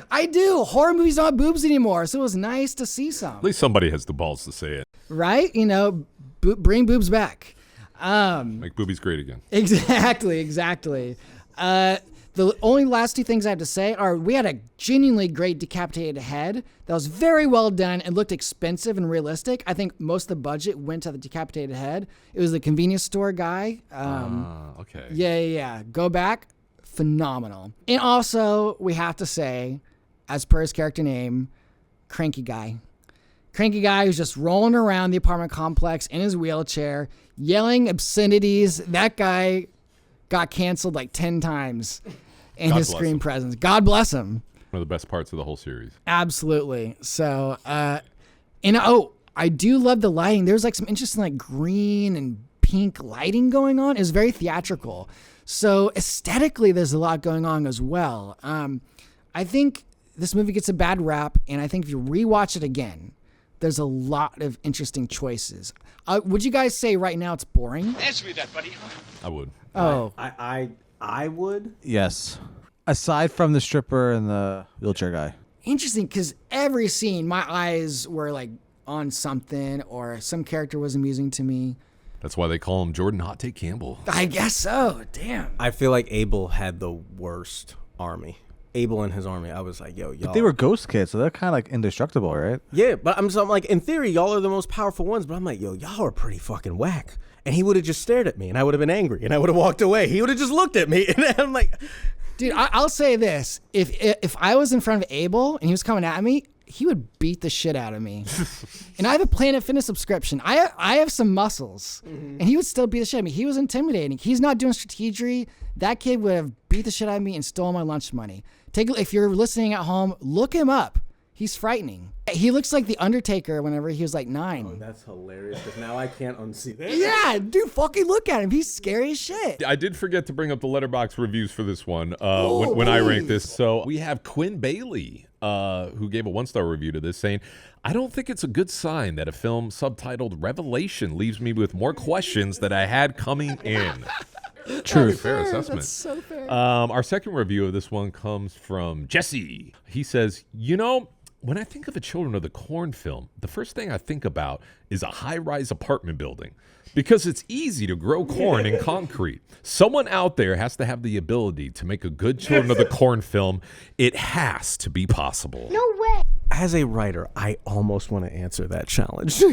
I do. Horror movies don't have boobs anymore, so it was nice to see some. At least somebody has the balls to say it. Right? You know, bring boobs back. Make boobies great again. Exactly. The only last 2 things I have to say are we had a genuinely great decapitated head that was very well done and looked expensive and realistic. I think most of the budget went to the decapitated head. It was the convenience store guy. Okay. Yeah. Go back. Phenomenal. And also, we have to say, as per his character name, cranky guy. cranky guy who's just rolling around the apartment complex in his wheelchair, yelling obscenities. That guy got canceled like 10 times in his screen presence. God bless him. One of the best parts of the whole series. Absolutely. So, I do love the lighting. There's like some interesting like green and pink lighting going on. It's very theatrical. So aesthetically, there's a lot going on as well. I think this movie gets a bad rap, and I think if you rewatch it again, there's a lot of interesting choices. Would you guys say right now it's boring? Answer me that, buddy. I would. Oh, I would. Yes. Aside from the stripper and the wheelchair guy. interesting because every scene, my eyes were like on something, or some character was amusing to me. That's why they call him Jordan Hot Take Campbell. I guess so. Damn. I feel like Abel had the worst army. Abel and his army. I was like, yo, y'all. But they were ghost kids, so they're kind of like indestructible, right? Yeah, but I'm like, in theory, y'all are the most powerful ones. But I'm like, yo, y'all are pretty fucking whack. And he would have just stared at me, and I would have been angry, and I would have walked away. He would have just looked at me, and I'm like, dude, I'll say this: if I was in front of Abel and he was coming at me, he would beat the shit out of me. And I have a Planet Fitness subscription. I have some muscles, and he would still beat the shit out of me. He was intimidating. He's not doing strategery. That kid would have beat the shit out of me and stole my lunch money. If you're listening at home, look him up. He's frightening. He looks like the Undertaker whenever he was like 9. oh, that's hilarious. Because now I can't unsee that. Yeah, dude, fucking look at him. He's scary as shit. I did forget to bring up the Letterboxd reviews for this one when I ranked this. So we have Quinn Bailey, who gave a 1-star review to this, saying, I don't think it's a good sign that a film subtitled Revelation leaves me with more questions that I had coming in. True. Fair assessment. That's so fair. Our second review of this one comes from Jesse. He says, when I think of a Children of the Corn film, the first thing I think about is a high-rise apartment building because it's easy to grow corn in concrete. Someone out there has to have the ability to make a good Children of the Corn film. It has to be possible. No way. As a writer, I almost want to answer that challenge.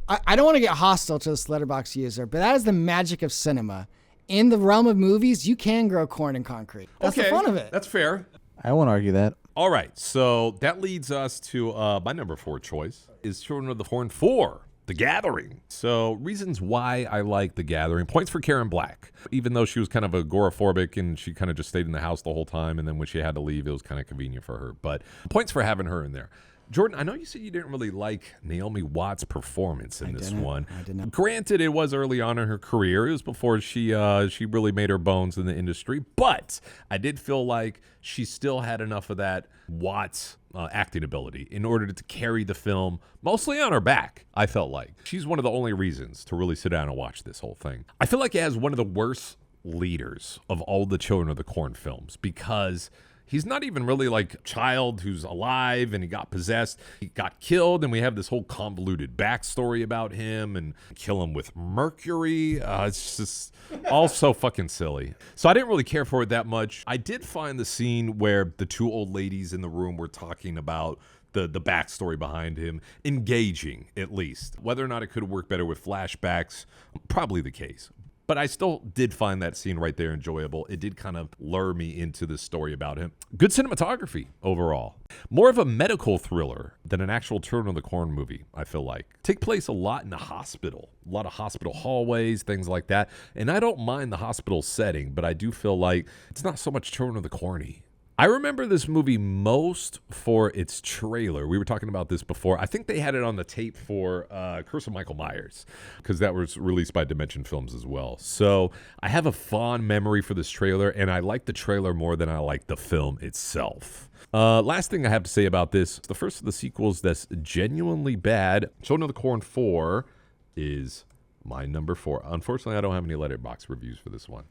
I don't want to get hostile to this Letterboxd user, but that is the magic of cinema. In the realm of movies, you can grow corn in concrete. That's the fun of it. That's fair. I won't argue that. All right, so that leads us to my number 4 choice is Children of the Corn 4, The Gathering. So reasons why I like The Gathering. Points for Karen Black. Even though she was kind of agoraphobic and she kind of just stayed in the house the whole time, and then when she had to leave, it was kind of convenient for her. But points for having her in there. Jordan, I know you said you didn't really like Naomi Watts' performance in this one. I did not. Granted, it was early on in her career. It was before she really made her bones in the industry. But I did feel like she still had enough of that Watts acting ability in order to carry the film mostly on her back, I felt like. She's one of the only reasons to really sit down and watch this whole thing. I feel like it has one of the worst leaders of all the Children of the Corn films because he's not even really like a child who's alive and he got possessed. He got killed, and we have this whole convoluted backstory about him and kill him with mercury. It's just all so fucking silly. So I didn't really care for it that much. I did find the scene where the 2 old ladies in the room were talking about the backstory behind him engaging, at least. Whether or not it could work better with flashbacks, probably the case. But I still did find that scene right there enjoyable. It did kind of lure me into this story about him. Good cinematography overall. More of a medical thriller than an actual Children of the Corn movie, I feel like. Take place a lot in the hospital. A lot of hospital hallways, things like that. And I don't mind the hospital setting, but I do feel like it's not so much Children of the Corny. I remember this movie most for its trailer. We were talking about this before. I think they had it on the tape for Curse of Michael Myers because that was released by Dimension Films as well. So I have a fond memory for this trailer, and I like the trailer more than I like the film itself. Last thing I have to say about this, the first of the sequels that's genuinely bad, Children of the Corn 4, is my number 4. Unfortunately, I don't have any Letterboxd reviews for this one,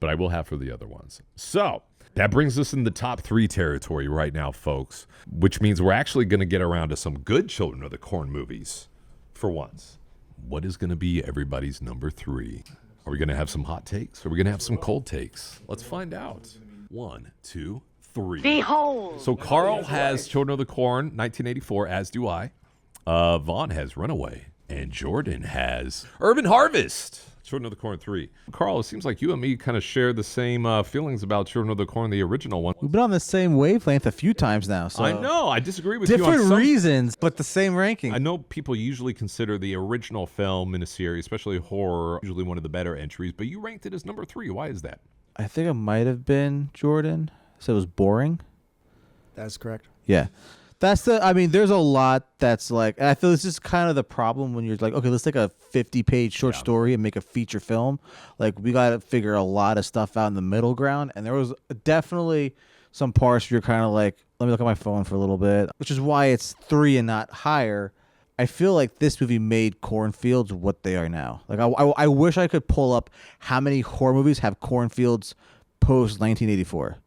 but I will have for the other ones. So that brings us in the top 3 territory right now, folks, which means we're actually going to get around to some good Children of the Corn movies for once. What is going to be everybody's number 3? Are we going to have some hot takes? Or are we going to have some cold takes? Let's find out. 1, 2, 3. Behold. So Carl has Children of the Corn, 1984, as do I. Vaughn has Runaway. And Jordan has Urban Harvest, Children of the Corn 3. Carl, it seems like you and me kind of share the same feelings about Children of the Corn, the original one. We've been on the same wavelength a few times now. So I know. I disagree with you on different some reasons, but the same ranking. I know people usually consider the original film in a series, especially horror, usually one of the better entries, but you ranked it as number 3. Why is that? I think it might have been Jordan. So it was boring. That's correct. Yeah. There's a lot that's like, and I feel this is kind of the problem when you're like, okay, let's take a 50-page short story and make a feature film. Like, we got to figure a lot of stuff out in the middle ground. And there was definitely some parts where you're kind of like, let me look at my phone for a little bit, which is why it's 3 and not higher. I feel like this movie made cornfields what they are now. Like, I wish I could pull up how many horror movies have cornfields post 1984.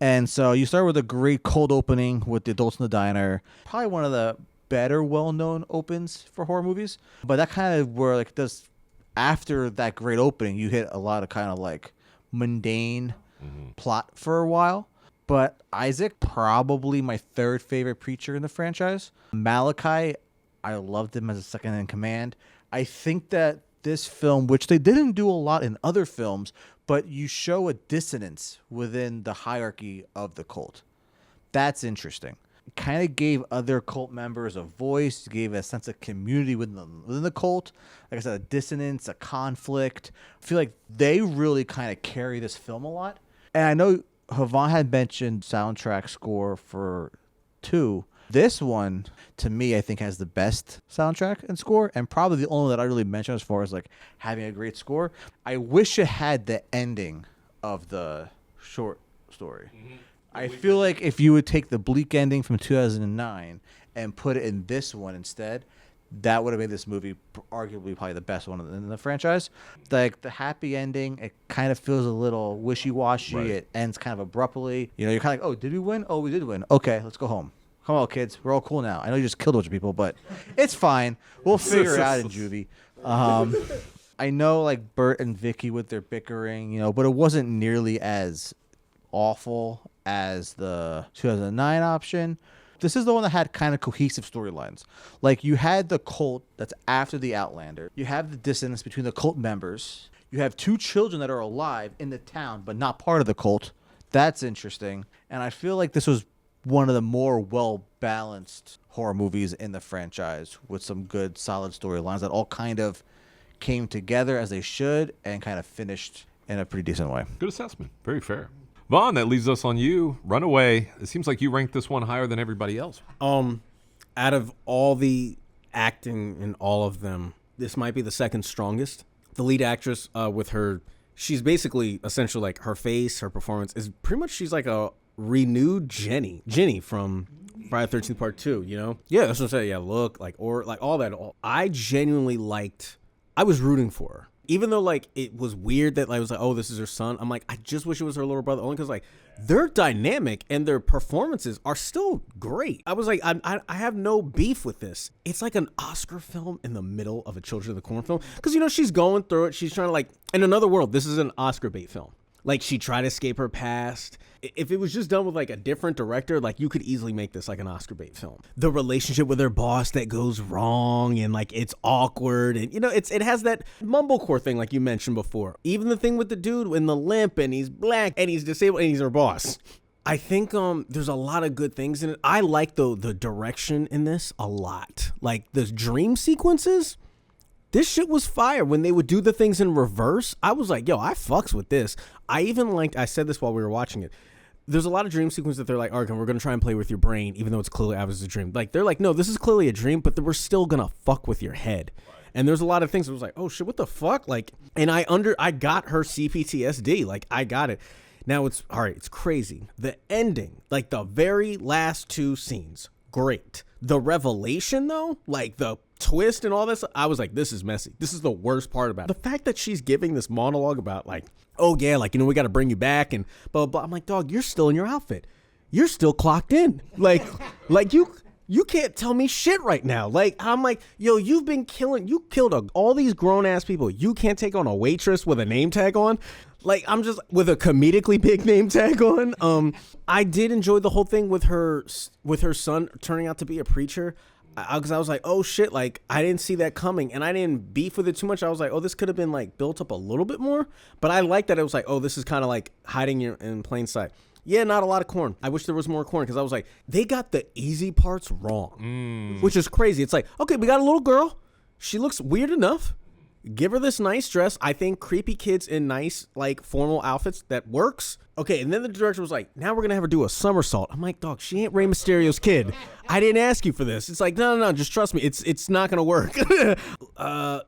And so you start with a great cold opening with the adults in the diner. Probably one of the better well-known opens for horror movies. But that kind of where like does after that great opening, you hit a lot of kind of like mundane plot for a while. But Isaac, probably my 3rd favorite preacher in the franchise. Malachi, I loved him as a second in command. I think that this film, which they didn't do a lot in other films, but you show a dissonance within the hierarchy of the cult. That's interesting. It kind of gave other cult members a voice, gave a sense of community within the cult. Like I said, a dissonance, a conflict. I feel like they really kind of carry this film a lot. And I know Havon had mentioned soundtrack score for 2. This one, to me, I think has the best soundtrack and score, and probably the only one that I really mentioned as far as like having a great score. I wish it had the ending of the short story. I feel like if you would take the bleak ending from 2009 and put it in this one instead, that would have made this movie arguably probably the best one in the franchise. Like the happy ending, it kind of feels a little wishy-washy. Right. It ends kind of abruptly. You know, you're kind of like, oh, did we win? Oh, we did win. Okay, let's go home. Come on, kids. We're all cool now. I know you just killed a bunch of people, but it's fine. We'll figure it out in juvie. I know, like, Bert and Vicky with their bickering, you know, but it wasn't nearly as awful as the 2009 option. This is the one that had kind of cohesive storylines. Like, you had the cult that's after the Outlander. You have the dissonance between the cult members. You have 2 children that are alive in the town, but not part of the cult. That's interesting. And I feel like this was one of the more well-balanced horror movies in the franchise with some good, solid storylines that all kind of came together as they should and kind of finished in a pretty decent way. Good assessment. Very fair. Vaughn, that leaves us on you. Runaway. It seems like you ranked this one higher than everybody else. Out of all the acting in all of them, this might be the second strongest. The lead actress with her, she's basically essentially like her face, her performance is pretty much, she's like a renewed Jenny from Friday the 13th Part 2, you know? Yeah, that's what I'm saying. Yeah, look, like, or like all that. I genuinely I was rooting for her. Even though, like, it was weird that, like, I was like, oh, this is her son. I'm like, I just wish it was her little brother. Only because, like, their dynamic and their performances are still great. I was like, I have no beef with this. It's like an Oscar film in the middle of a Children of the Corn film. Because, you know, she's going through it. She's trying to, like, in another world, this is an Oscar bait film. Like, she tried to escape her past. If it was just done with, like, a different director, like, you could easily make this, like, an Oscar bait film. The relationship with her boss that goes wrong and, like, it's awkward. And, you know, it has that mumblecore thing, like you mentioned before. Even the thing with the dude in the limp and he's black and he's disabled and he's her boss. I think there's a lot of good things in it. I like, though, the direction in this a lot. Like, the dream sequences. This shit was fire. When they would do the things in reverse, I was like, yo, I fucks with this. I even liked, I said this while we were watching it. There's a lot of dream sequences that they're like, all right, we're going to try and play with your brain, even though it's clearly obviously a dream. Like, they're like, no, this is clearly a dream, but we're still going to fuck with your head. And there's a lot of things that was like, oh shit, what the fuck? Like, and I got her CPTSD. Like, I got it. Now it's, all right, it's crazy. The ending, like the very last 2 scenes, great. The revelation, though, like the twist and all this, I was like, this is messy. This is the worst part about it. The fact that she's giving this monologue about, like, oh yeah, like, you know, we got to bring you back and blah, blah, blah. I'm like, dog, you're still in your outfit. You're still clocked in. Like you can't tell me shit right now. Like, I'm like, yo, you killed all these grown ass people. You can't take on a waitress with a name tag on. Like, I'm just with a comedically big name tag on. I did enjoy the whole thing with her son turning out to be a preacher. Because I was like, oh shit, like I didn't see that coming, and I didn't beef with it too much. I was like, oh, this could have been like built up a little bit more, but I like that it was like, oh, this is kind of like hiding in plain sight. Yeah, not a lot of corn. I wish there was more corn because I was like, they got the easy parts wrong, which is crazy. It's like, okay, we got a little girl. She looks weird enough. Give her this nice dress. I think creepy kids in nice, like, formal outfits, that works. Okay, and then the director was like, now we're going to have her do a somersault. I'm like, dog, she ain't Rey Mysterio's kid. I didn't ask you for this. It's like, no, just trust me. It's not going to work.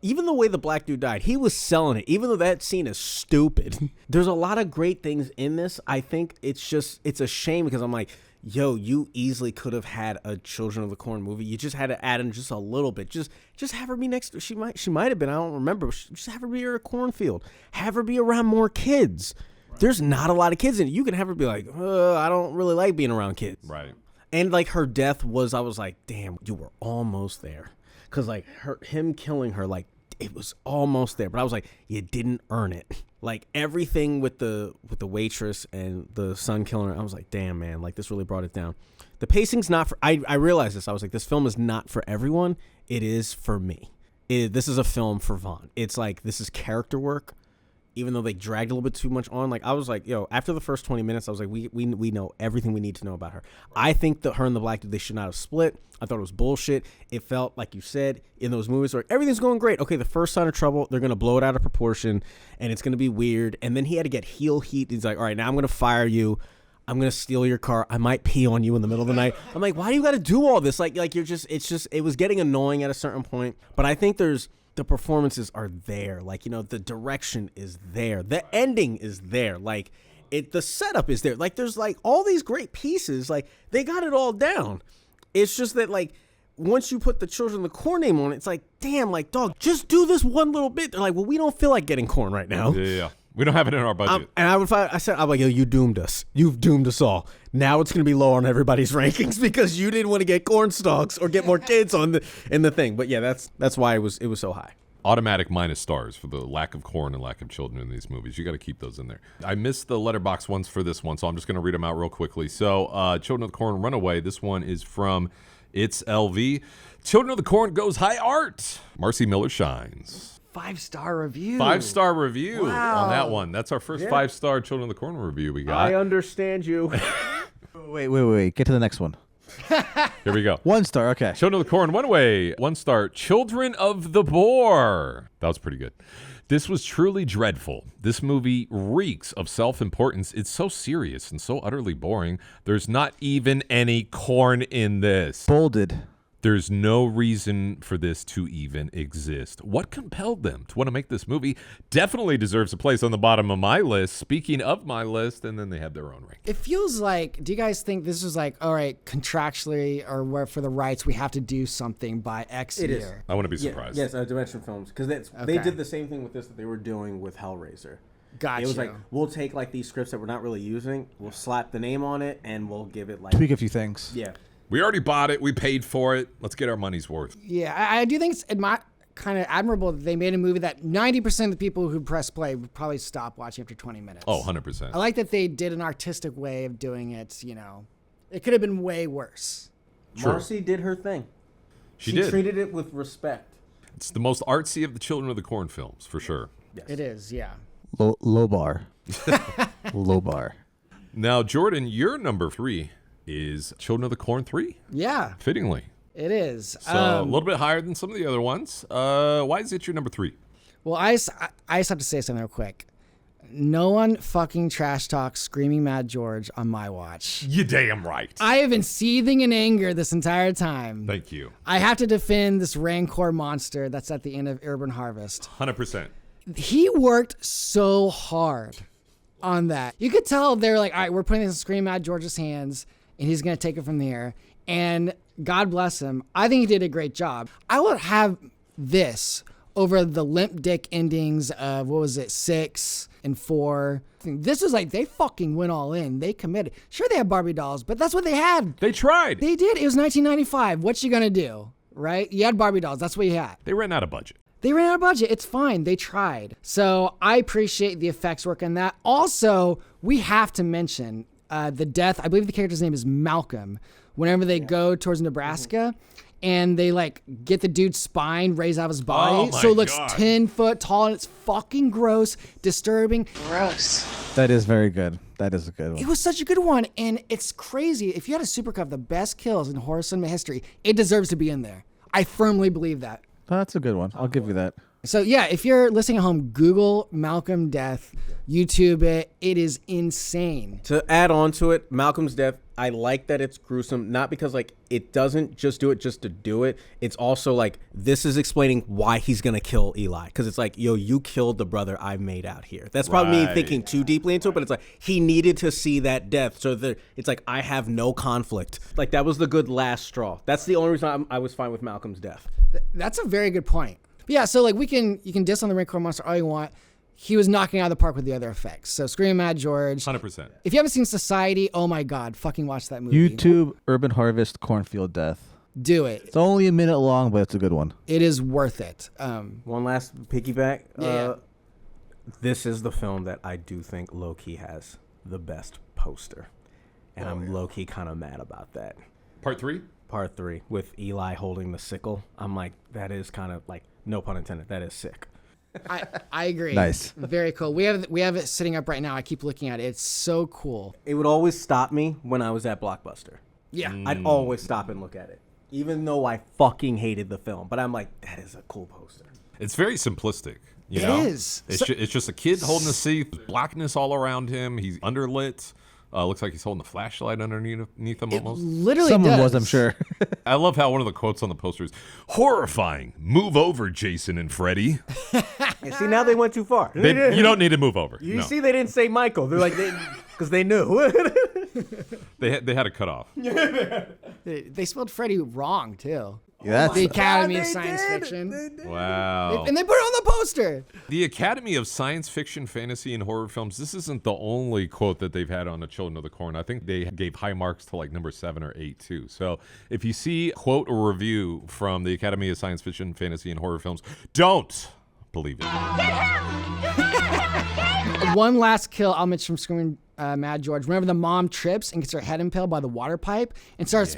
Even the way the black dude died, he was selling it, even though that scene is stupid. There's a lot of great things in this. I think it's a shame because I'm like, yo, you easily could have had a Children of the Corn movie. You just had to add in just a little bit. Just have her be next to, she might have been, I don't remember. Just have her be in a cornfield. Have her be around more kids. Right. There's not a lot of kids in it. You can have her be like, I don't really like being around kids. Right. And like her death was, I was like, damn, you were almost there. Because like him killing her, like it was almost there. But I was like, you didn't earn it. Like everything with the waitress and the son killing her, I was like, damn, man, like this really brought it down. The pacing's not for, I realized this. I was like, this film is not for everyone. It is for me. This is a film for Vaughn. It's like, this is character work. Even though they dragged a little bit too much on, like I was like, yo, after the first 20 minutes, I was like, we know everything we need to know about her. I think that her and the black dude, they should not have split. I thought it was bullshit. It felt like you said in those movies where everything's going great. Okay, the first sign of trouble, they're gonna blow it out of proportion, and it's gonna be weird. And then he had to get heel heat. He's like, all right, now I'm gonna fire you. I'm gonna steal your car. I might pee on you in the middle of the night. I'm like, why do you got to do all this? Like you're just, it was getting annoying at a certain point. But I think the performances are there. Like, you know, the direction is there. The ending is there. Like, the setup is there. Like, there's, like, all these great pieces. Like, they got it all down. It's just that, like, once you put the Children of the Corn name on it, it's like, damn, like, dog, just do this one little bit. They're like, well, we don't feel like getting corn right now. Yeah. We don't have it in our budget. And I said, I'm like, yo, you doomed us. You've doomed us all. Now it's going to be low on everybody's rankings because you didn't want to get corn stalks or get more kids in the thing. But yeah, that's why it was so high. Automatic minus stars for the lack of corn and lack of children in these movies. You got to keep those in there. I missed the letterbox ones for this one, so I'm just going to read them out real quickly. So, Children of the Corn Runaway. This one is from It's LV. Children of the Corn goes high art. Marcy Miller shines. 5-star review. 5-star review Wow. on that one. That's our first 5-star Children of the Corn review we got. I understand you. Wait. Get to the next one. Here we go. 1 star, okay. Children of the Corn, one away. 1 star. Children of the Boar. That was pretty good. This was truly dreadful. This movie reeks of self-importance. It's so serious and so utterly boring. There's not even any corn in this. Bolded. There's no reason for this to even exist. What compelled them to want to make this movie? Definitely deserves a place on the bottom of my list. Speaking of my list, and then they have their own ranking. It feels like, do you guys think this is like, all right, contractually or where for the rights, we have to do something by X year? Is. I wouldn't be surprised. Yes, Dimension Films. Because they did the same thing with this that they were doing with Hellraiser. Gotcha. It was like, we'll take like these scripts that we're not really using, we'll slap the name on it, and we'll give it like... Tweak a few things. Yeah. We already bought it. We paid for it. Let's get our money's worth. Yeah, I do think it's kind of admirable that they made a movie that 90% of the people who press play would probably stop watching after 20 minutes. Oh, 100%. I like that they did an artistic way of doing it, you know. It could have been way worse. True. Marcy did her thing. She did. treated it with respect. It's the most artsy of the Children of the Corn films, for sure. Yes. It is, yeah. Low bar. Low bar. Now, Jordan, your number 3 is Children of the Corn 3? Yeah. Fittingly. It is. So a little bit higher than some of the other ones. Why is it your number 3? Well, I just have to say something real quick. No one fucking trash talks Screaming Mad George on my watch. You damn right. I have been seething in anger this entire time. Thank you. I have to defend this Rancor monster that's at the end of Urban Harvest. 100%. He worked so hard on that. You could tell they're like, all right, we're putting this in Screaming Mad George's hands, and he's going to take it from there. And God bless him. I think he did a great job. I would have this over the limp dick endings of, 6 and 4. This is like, they fucking went all in. They committed. Sure, they had Barbie dolls, but that's what they had. They tried. They did. It was 1995. What you going to do, right? You had Barbie dolls. That's what you had. They ran out of budget. They ran out of budget. It's fine. They tried. So I appreciate the effects work on that. Also, we have to mention the death. I believe the character's name is Malcolm. Whenever they go towards Nebraska, and they like get the dude's spine raised out of his body, Oh my so it looks God. 10 foot tall, and it's fucking gross, disturbing. Gross. That is very good. That is a good It one. was such a good one, and it's crazy. If you had a supercut of the best kills in horror cinema history, it deserves to be in there. I firmly believe that. That's a good one. I'll give you that. So yeah, if you're listening at home, Google Malcolm Death, YouTube it. It is insane. To add on to it, Malcolm's death, I like that it's gruesome, not because like it doesn't just do it just to do it. It's also like this is explaining why he's gonna kill Eli, because it's like, yo, you killed the brother I made out here. That's probably me Right. thinking too deeply into it, but it's like he needed to see that death, so that it's like I have no conflict. Like that was the good last straw. That's the only reason I was fine with Malcolm's death. That's a very good point. But yeah, so like you can diss on the Rain Corn Monster all you want. He was knocking out of the park with the other effects. So Screaming Mad George. 100%. If you haven't seen Society, oh my God, fucking watch that movie. YouTube Urban Harvest Cornfield Death. Do it. It's only a minute long, but it's a good one. It is worth it. One last piggyback. Yeah. This is the film that I do think low-key has the best poster. And I'm low-key kind of mad about that. Part 3? Part 3 with Eli holding the sickle. I'm like, that is kind of like, no pun intended, that is sick. I agree. Nice. Very cool. We have it sitting up right now. I keep looking at it. It's so cool. It would always stop me when I was at Blockbuster. Yeah. I'd always stop and look at it, even though I fucking hated the film. But I'm like, that is a cool poster. It's very simplistic. You It know? is. It's just a kid holding the seat, blackness all around him. He's underlit. Looks like he's holding a flashlight underneath him almost. Literally Someone does. was, I'm sure. I love how one of the quotes on the poster is, horrifying. Move over, Jason and Freddy. And see, now they went too far. You don't need to move over. You No. see, they didn't say Michael. They're like, because they knew. They had a cutoff. They spelled Freddy wrong too. Yeah, The that's Academy of They Science did. Fiction. Wow. And they put it on the poster. The Academy of Science Fiction, Fantasy, and Horror Films, this isn't the only quote that they've had on the Children of the Corn. I think they gave high marks to like number 7 or 8 too. So if you see a quote or review from the Academy of Science Fiction, Fantasy, and Horror Films, don't believe it. One last kill I'll mention from Screaming Mad George. Whenever the mom trips and gets her head impaled by the water pipe and starts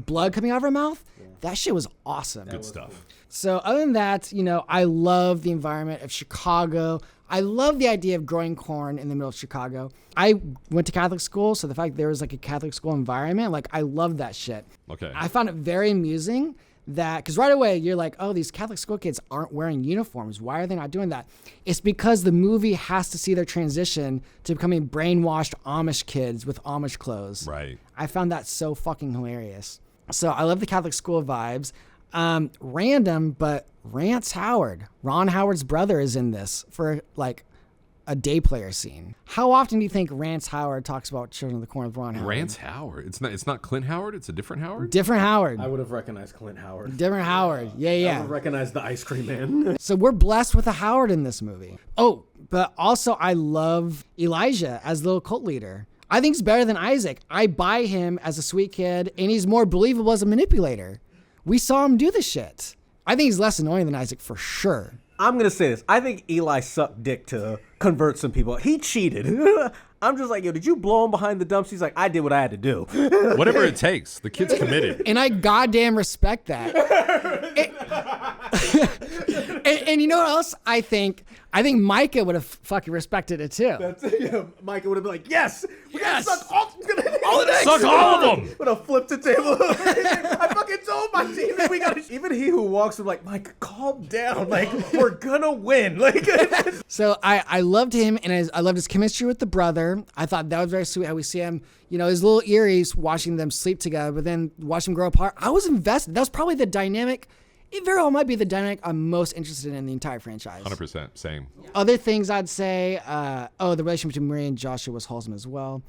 blood coming out of her mouth, that shit was awesome. Good stuff. So other than that, I love the environment of Chicago. I love the idea of growing corn in the middle of Chicago. I went to Catholic school, so the fact there was like a Catholic school environment, like I love that shit. Okay. I found it very amusing that, because right away you're like, oh, these Catholic school kids aren't wearing uniforms. Why are they not doing that? It's because the movie has to see their transition to becoming brainwashed Amish kids with Amish clothes. Right. I found that so fucking hilarious. So I love the Catholic school vibes. Random, but Rance Howard, Ron Howard's brother, is in this for like a day player scene. How often do you think Rance Howard talks about Children of the Corn with Ron Howard? Rance Howard. It's not Clint Howard. It's a different Howard. Different Howard. I would have recognized Clint Howard. Different Howard. Yeah, I would yeah. have recognized the ice cream man. So we're blessed with a Howard in this movie. Oh, but also I love Elijah as the little cult leader. I think he's better than Isaac. I buy him as a sweet kid, and he's more believable as a manipulator. We saw him do the shit. I think he's less annoying than Isaac for sure. I'm going to say this. I think Eli sucked dick to convert some people. He cheated. I'm just like, yo, did you blow him behind the dumps? He's like, I did what I had to do. Whatever it takes. The kid's committed. And I goddamn respect that. and you know what else I think? I think Micah would have fucking respected it too. Micah would have been like, yes, we gotta suck all the dicks. Suck all of them. Would have flipped the table. I fucking told my team that we gotta. Even he who walks him like, Micah, calm down. Like, we're gonna win. Like, So I loved him, and I loved his chemistry with the brother. I thought that was very sweet how we see him, his little eerie's watching them sleep together, but then watch them grow apart. I was invested. That was probably the dynamic. It very well might be the dynamic I'm most interested in the entire franchise. 100%. Same. Other things I'd say, the relationship between Maria and Joshua was wholesome as well.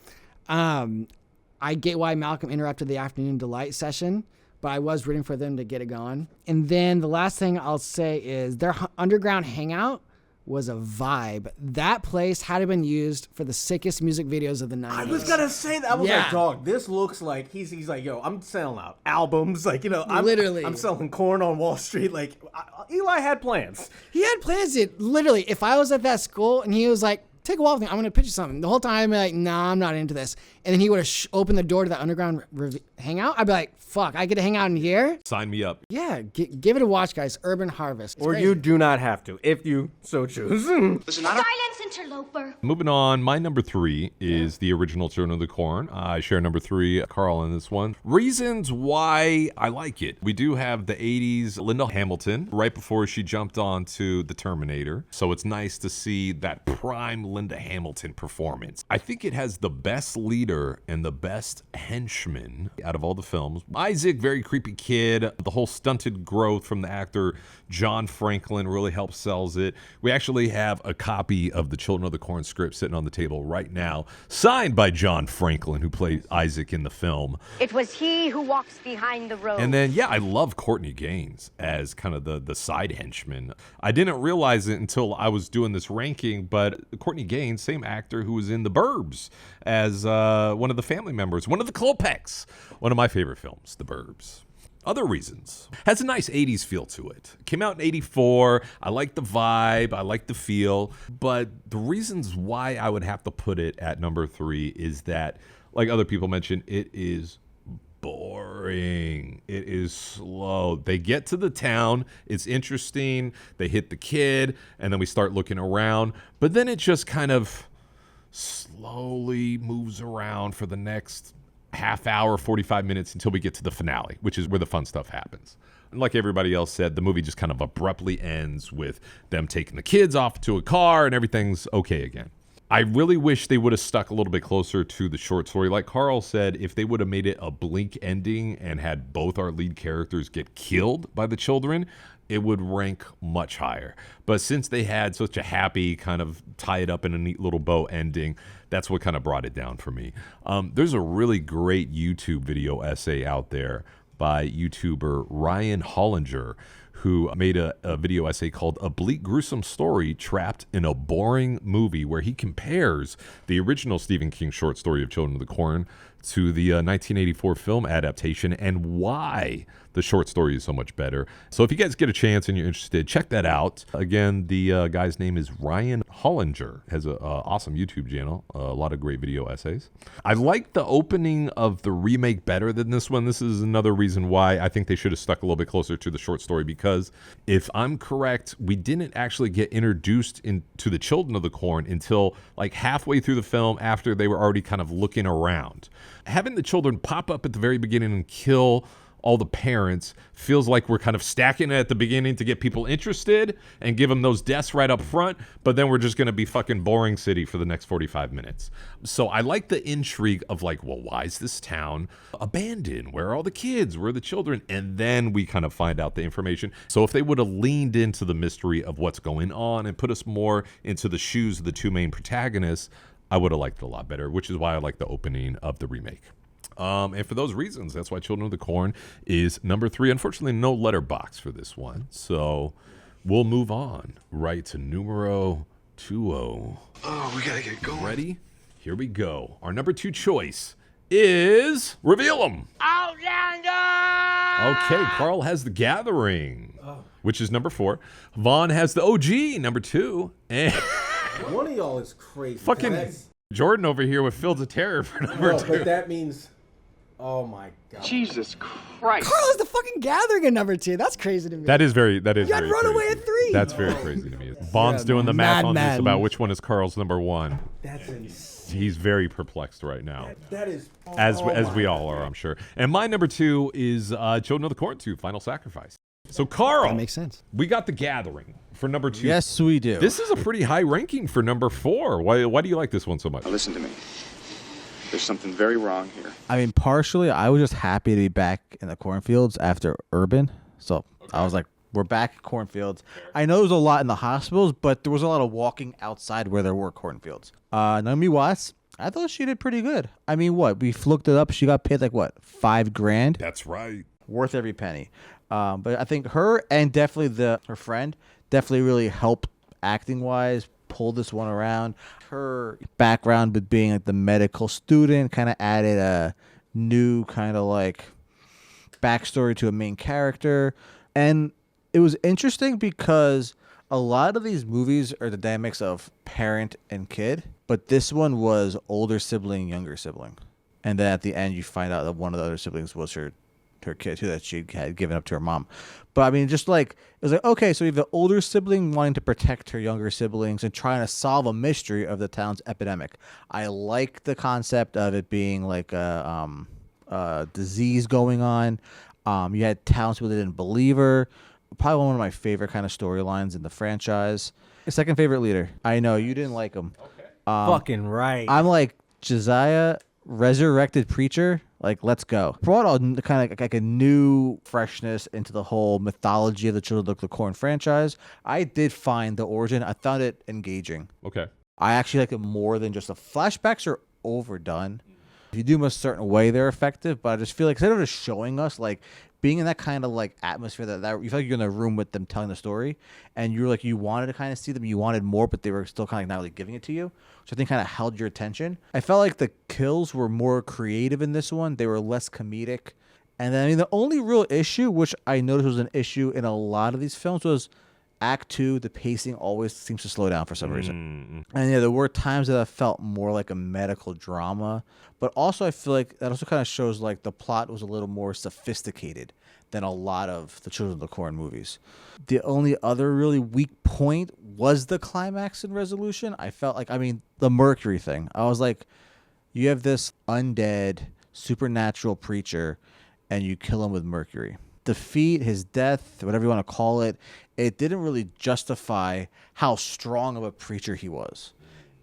I get why Malcolm interrupted the afternoon delight session, but I was rooting for them to get it going. And then the last thing I'll say is their underground hangout was a vibe. That place had been used for the sickest music videos of the 90s. I was gonna say that. I was Yeah. like, dog, this looks like he's like, yo, I'm selling out albums. Like, Literally. I'm selling corn on Wall Street. Like, Eli had plans. He had plans. Literally, if I was at that school and he was like, take a walk with me. I'm going to pitch you something. The whole time, I'd be like, nah, I'm not into this. And then he would have opened the door to that underground hangout. I'd be like, fuck, I get to hang out in here? Sign me up. Yeah, give it a watch, guys. Urban Harvest. It's Or crazy. you do not have to, if you so choose. Listen, I don't... Silence, interloper. Moving on, my number 3 is the original Children of the Corn. I share number 3, Carl, in this one. Reasons why I like it. We do have the 80s Linda Hamilton right before she jumped onto the Terminator. So it's nice to see that prime Linda Hamilton performance. I think it has the best leader and the best henchman out of all the films. Isaac, very creepy kid. The whole stunted growth from the actor John Franklin really helps sells it. We actually have a copy of the Children of the Corn script sitting on the table right now, signed by John Franklin, who played Isaac in the film. It was he who walks behind the road. And then, I love Courtney Gaines as kind of the side henchman. I didn't realize it until I was doing this ranking, but Courtney Gaines, same actor who was in The Burbs as one of the family members, one of the Klopeks. One of my favorite films, The Burbs. Other reasons. Has a nice 80s feel to it. Came out in 84. I like the vibe. I like the feel. But the reasons why I would have to put it at number 3 is that, like other people mentioned, it is boring. It is slow. They get to the town. It's interesting. They hit the kid. And then we start looking around. But then it just kind of slowly moves around for the next half hour, 45 minutes until we get to the finale, which is where the fun stuff happens. And like everybody else said, the movie just kind of abruptly ends with them taking the kids off to a car and everything's okay again. I really wish they would have stuck a little bit closer to the short story. Like Carl said, if they would have made it a bleak ending and had both our lead characters get killed by the children, it would rank much higher. But since they had such a happy kind of tie it up in a neat little bow ending, that's what kind of brought it down for me. There's a really great YouTube video essay out there by YouTuber Ryan Hollinger, who made a video essay called A Bleak Gruesome Story Trapped in a Boring Movie, where he compares the original Stephen King short story of Children of the Corn to the 1984 film adaptation and why the short story is so much better. So if you guys get a chance and you're interested, check that out. Again, the guy's name is Ryan Hollinger. Has an awesome YouTube channel, a lot of great video essays. I like the opening of the remake better than this one. This is another reason why I think they should have stuck a little bit closer to the short story, because if I'm correct, we didn't actually get introduced into the Children of the Corn until like halfway through the film, after they were already kind of looking around. Having the children pop up at the very beginning and kill all the parents feels like we're kind of stacking it at the beginning to get people interested and give them those deaths right up front, but then we're just going to be fucking boring city for the next 45 minutes. So I like the intrigue of like, well, why is this town abandoned? Where are all the kids? Where are the children? And then we kind of find out the information. So if they would have leaned into the mystery of what's going on and put us more into the shoes of the two main protagonists, I would have liked it a lot better, which is why I like the opening of the remake. And for those reasons, that's why Children of the Corn is number 3. Unfortunately, no letterbox for this one. So we'll move on right to numero 20. Oh, we gotta get going. Ready? Here we go. Our number 2 choice is Reveal 'em. Outlander! Okay, Carl has The Gathering, which is number 4. Vaughn has the OG, number 2. And One of y'all is crazy. fucking Jordan over here with Fields of Terror for number 2. But that means, oh my God. Jesus Christ. Carl is the fucking Gathering at number 2. That's crazy to me. That is very You had very Runaway crazy. at 3. That's very crazy to me. Vaughn's doing the math on this madman. about which one is Carl's number 1. That's insane. He's very perplexed right now, That is, as we all are, I'm sure. And my number 2 is Children of the Corn 2, Final Sacrifice. So Carl, That makes sense. we got The Gathering for number 2. Yes, we do. This is a pretty high ranking for number 4. Why do you like this one so much? Now listen to me. There's something very wrong here. I mean, partially, I was just happy to be back in the cornfields after Urban. So I was like, we're back at cornfields. I know there's a lot in the hospitals, but there was a lot of walking outside where there were cornfields. Naomi Watts, I thought she did pretty good. I mean, what? We looked it up. She got paid like, what, $5,000? That's right. Worth every penny. But I think her and definitely her friend definitely really helped acting-wise pull this one around. Her background with being like the medical student kind of added a new kind of like backstory to a main character. And it was interesting because a lot of these movies are the dynamics of parent and kid, but this one was older sibling, younger sibling. And then at the end, you find out that one of the other siblings was her kid, too, that she had given up to her mom. But I mean, just like, it was like, okay, so you have an older sibling wanting to protect her younger siblings and trying to solve a mystery of the town's epidemic. I like the concept of it being like a disease going on. You had townspeople that didn't believe her. Probably one of my favorite kind of storylines in the franchise. Second favorite leader. I know you didn't like him. Okay. Fucking right. I'm like, Josiah, resurrected preacher. Like, let's go. Brought all kind of like a new freshness into the whole mythology of the Children of the Corn franchise. I did find the origin. I found it engaging. Okay. I actually like it more than just the flashbacks are overdone. If you do them a certain way, they're effective. But I just feel like instead of just showing us, like, being in that kind of like atmosphere that you feel like you're in a room with them telling the story, and you're like, you wanted to kind of see them, you wanted more, but they were still kind of not really giving it to you, which I think kind of held your attention. I felt like the kills were more creative in this one. They were less comedic. And then, I mean, the only real issue, which I noticed was an issue in a lot of these films, was Act 2, the pacing always seems to slow down for some reason. And yeah, there were times that I felt more like a medical drama, but also I feel like that also kind of shows like the plot was a little more sophisticated than a lot of the Children of the Corn movies. The only other really weak point was the climax and resolution. I felt like, I mean, the Mercury thing. I was like, you have this undead, supernatural preacher, and you kill him with Mercury. Defeat, his death, whatever you want to call it, it didn't really justify how strong of a preacher he was.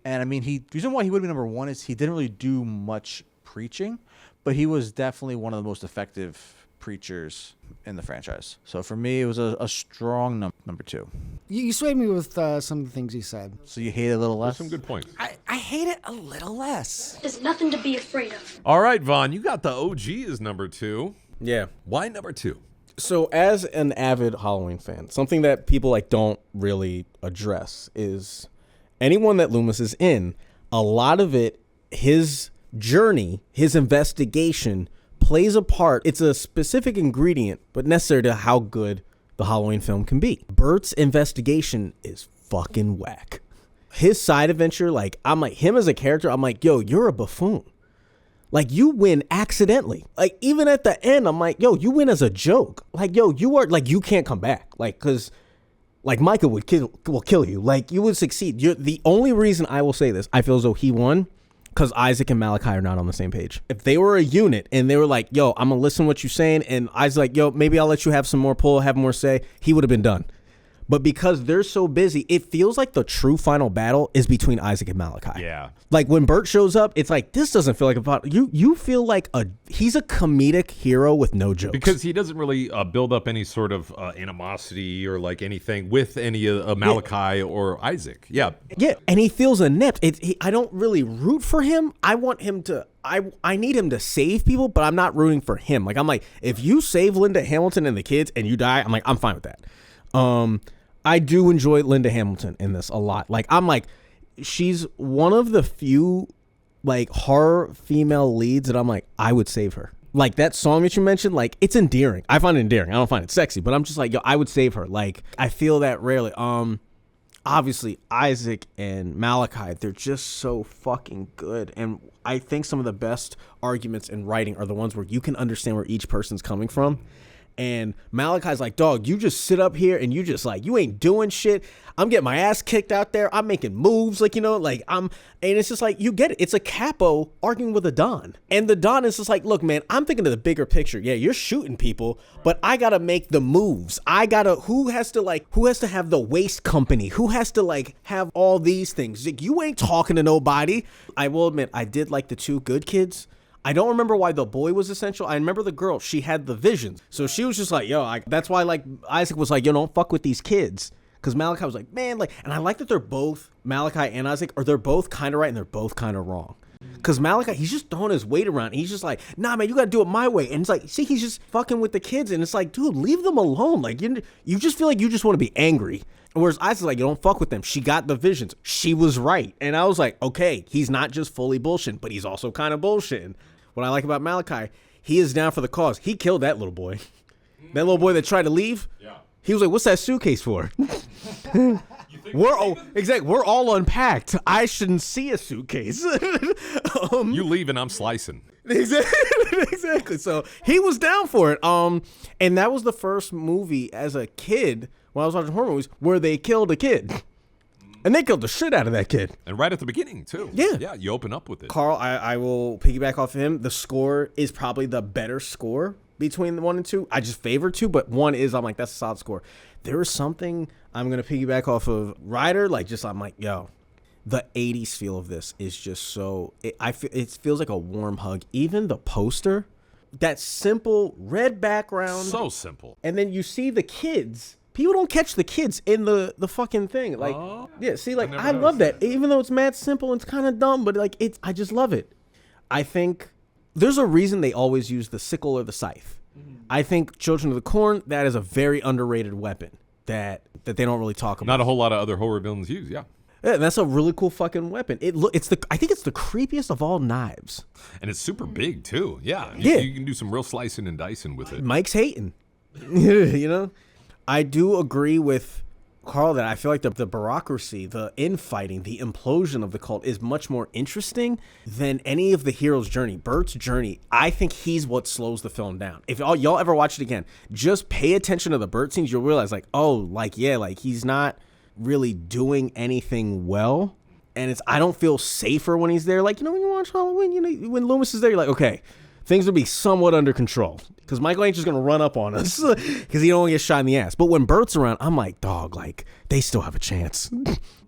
And I mean, the reason why he would be number one is he didn't really do much preaching, but he was definitely one of the most effective preachers in the franchise. So for me, it was a strong number 2. You swayed me with some of the things you said. So you hate it a little less? Some good points. I hate it a little less. There's nothing to be afraid of. All right, Vaughn, you got the OG as number 2. Yeah. Why number 2? So as an avid Halloween fan, something that people like don't really address is anyone that Loomis is in, a lot of it, his journey, his investigation plays a part. It's a specific ingredient, but necessary to how good the Halloween film can be. Bert's investigation is fucking whack. His side adventure, like, I'm like, him as a character, I'm like, yo, you're a buffoon. Like, you win accidentally. Like, even at the end, I'm like, yo, you win as a joke. Like, yo, you are, like, you can't come back. Like, because, like, Micah will kill you. Like, you would succeed. The only reason I will say this, I feel as though he won, because Isaac and Malachi are not on the same page. If they were a unit and they were like, yo, I'm going to listen to what you're saying, and Isaac's like, yo, maybe I'll let you have some more pull, have more say, he would have been done. But because they're so busy, it feels like the true final battle is between Isaac and Malachi. Yeah. Like when Bert shows up, it's like, this doesn't feel like a battle. You feel like he's a comedic hero with no jokes. Because he doesn't really build up any sort of animosity or like anything with any of Malachi or Isaac. Yeah. Yeah, and he feels inept. I don't really root for him. I want him to... I need him to save people, but I'm not rooting for him. Like, I'm like, if you save Linda Hamilton and the kids and you die, I'm like, I'm fine with that. I do enjoy Linda Hamilton in this a lot. Like, I'm like, she's one of the few like horror female leads that I'm like, I would save her. Like that song that you mentioned, like it's endearing. I find it endearing. I don't find it sexy, but I'm just like, yo, I would save her. Like I feel that rarely. Obviously Isaac and Malachi, they're just so fucking good. And I think some of the best arguments in writing are the ones where you can understand where each person's coming from. And Malachi's like, dog, you just sit up here and you just like, you ain't doing shit. I'm getting my ass kicked out there. I'm making moves, like, you know, like and it's just like, you get it. It's a capo arguing with a Don. And the Don is just like, look, man, I'm thinking of the bigger picture. Yeah, you're shooting people, but I got to make the moves. Who has to have the waste company? Who has to like have all these things? Like, you ain't talking to nobody. I will admit, I did like the two good kids. I don't remember why the boy was essential. I remember the girl. She had the visions. So she was just like, yo, that's why like Isaac was like, yo, don't fuck with these kids. Because Malachi was like, man, like, and I like that they're both, Malachi and Isaac, or they're both kind of right and they're both kind of wrong. Because Malachi, he's just throwing his weight around. He's just like, nah, man, you got to do it my way. And it's like, see, he's just fucking with the kids. And it's like, dude, leave them alone. Like, you just feel like you just want to be angry. Whereas Isaac's like, you don't fuck with them. She got the visions. She was right. And I was like, okay, he's not just fully bullshitting, but he's also kind of bullshitting. What I like about Malachi, he is down for the cause. He killed that little boy. That little boy that tried to leave. Yeah. He was like, "What's that suitcase for?" We're all unpacked. I shouldn't see a suitcase. You leave and I'm slicing. Exactly. So he was down for it. And that was the first movie as a kid when I was watching horror movies where they killed a kid. And they killed the shit out of that kid. And right at the beginning, too. Yeah. Yeah, you open up with it. Carl, I will piggyback off of him. The score is probably the better score between the 1 and 2. I just favor 2, but 1 is, I'm like, that's a solid score. There is something I'm going to piggyback off of Ryder. I'm like, yo, the 80s feel of this is just so, it feels like a warm hug. Even the poster, that simple red background. So simple. And then you see the kids. People don't catch the kids in the fucking thing. Like, yeah, see, like, I love that. Even though it's mad simple, it's kind of dumb, but like, I just love it. I think there's a reason they always use the sickle or the scythe. I think Children of the Corn, that is a very underrated weapon that they don't really talk about. Not a whole lot of other horror villains use, yeah. Yeah, that's a really cool fucking weapon. I think it's the creepiest of all knives. And it's super big, too. Yeah. Yeah. You can do some real slicing and dicing with it. Mike's hating. You know? I do agree with Carl that I feel like the bureaucracy, the infighting, the implosion of the cult is much more interesting than any of the hero's journey. Bert's journey, I think he's what slows the film down. If y'all ever watch it again, just pay attention to the Bert scenes. You'll realize he's not really doing anything well. And I don't feel safer when he's there. Like, when you watch Halloween, when Loomis is there, you're like, okay, things will be somewhat under control. Because Michael ain't just going to run up on us because he don't want to get shot in the ass. But when Bert's around, I'm like, dog, like, they still have a chance.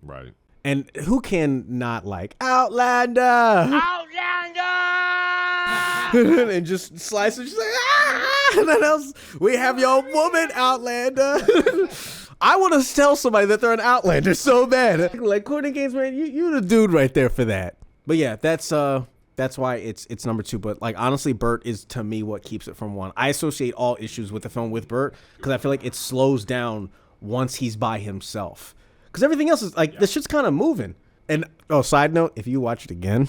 Right. And who can not like Outlander? And just slice it. She's like, ah! And then else, we have your woman, Outlander. I want to tell somebody that they're an Outlander so bad. Like, Courtney Gaines, man, you the dude right there for that. But yeah, that's why it's number 2. But like, honestly, Bert is to me what keeps it from 1. I associate all issues with the film with Bert because I feel like it slows down once he's by himself. Because everything else is like, this shit's kind of moving. And side note, if you watch it again,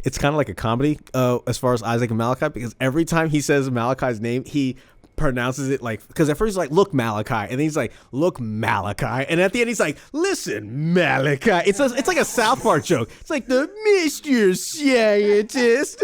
it's kind of like a comedy as far as Isaac and Malachi, because every time he says Malachi's name, he pronounces it like, because at first he's like, look, Malachi, and then he's like, look, Malachi, and at the end he's like, listen, Malachi. It's like a South Park joke. It's like the Mr. Scientist.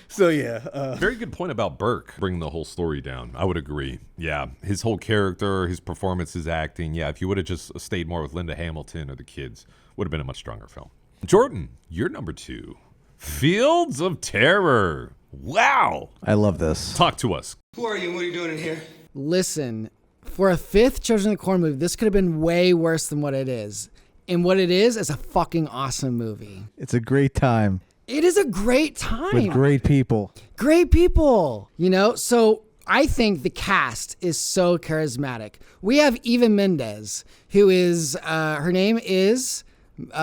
So yeah, very good point about Burke bringing the whole story down. I would agree. Yeah, his whole character, his performance, his acting. Yeah, if you would have just stayed more with Linda Hamilton or the kids, would have been a much stronger film. Jordan, you're number 2, Fields of Terror. Wow, I love this. Talk to us. Who are you? What are you doing in here? Listen, for a 5th Children of the Corn movie, this could have been way worse than what it is. And what it is a fucking awesome movie. It's a great time. It is a great time. With great people. Great people. So I think the cast is so charismatic. We have Eva Mendes, who is, her name is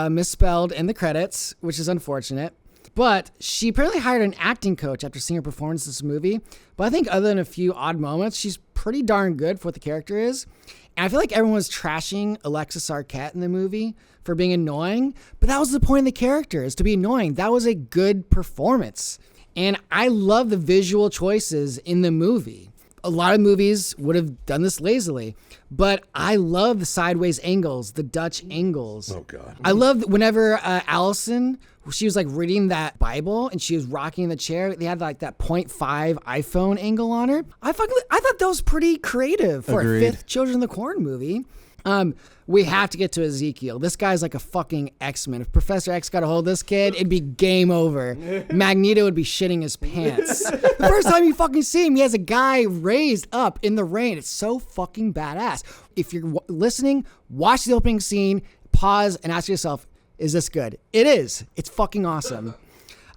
misspelled in the credits, which is unfortunate. But she apparently hired an acting coach after seeing her performance in this movie. But I think other than a few odd moments, she's pretty darn good for what the character is. And I feel like everyone was trashing Alexis Arquette in the movie for being annoying. But that was the point of the character, is to be annoying. That was a good performance. And I love the visual choices in the movie. A lot of movies would have done this lazily. But I love the sideways angles, the Dutch angles. Oh, God. I love whenever Allison, she was like reading that Bible and she was rocking in the chair. They had like that 0.5 iPhone angle on her. I thought that was pretty creative for Agreed. a 5th Children of the Corn movie. We have to get to Ezekiel. This guy's like a fucking X-Men. If Professor X got a hold of this kid, it'd be game over. Magneto would be shitting his pants. The first time you fucking see him, he has a guy raised up in the rain. It's so fucking badass. If you're listening, watch the opening scene, pause, and ask yourself, is this good? It is. It's fucking awesome.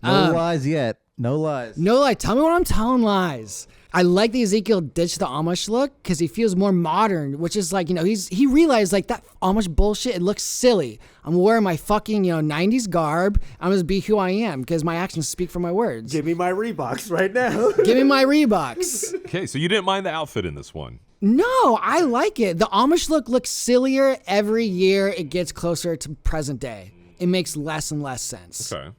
No lies yet. No lies. No lie. Tell me when I'm telling lies. I like the Ezekiel ditch the Amish look because he feels more modern, which is like, he realized like that Amish bullshit, it looks silly. I'm wearing my fucking, 90s garb. I'm just be who I am because my actions speak for my words. give me my Reeboks right now. Give me my Reeboks. Okay, so you didn't mind the outfit in this one. No, I like it. The Amish look looks sillier every year it gets closer to present day. it makes less and less sense. Okay.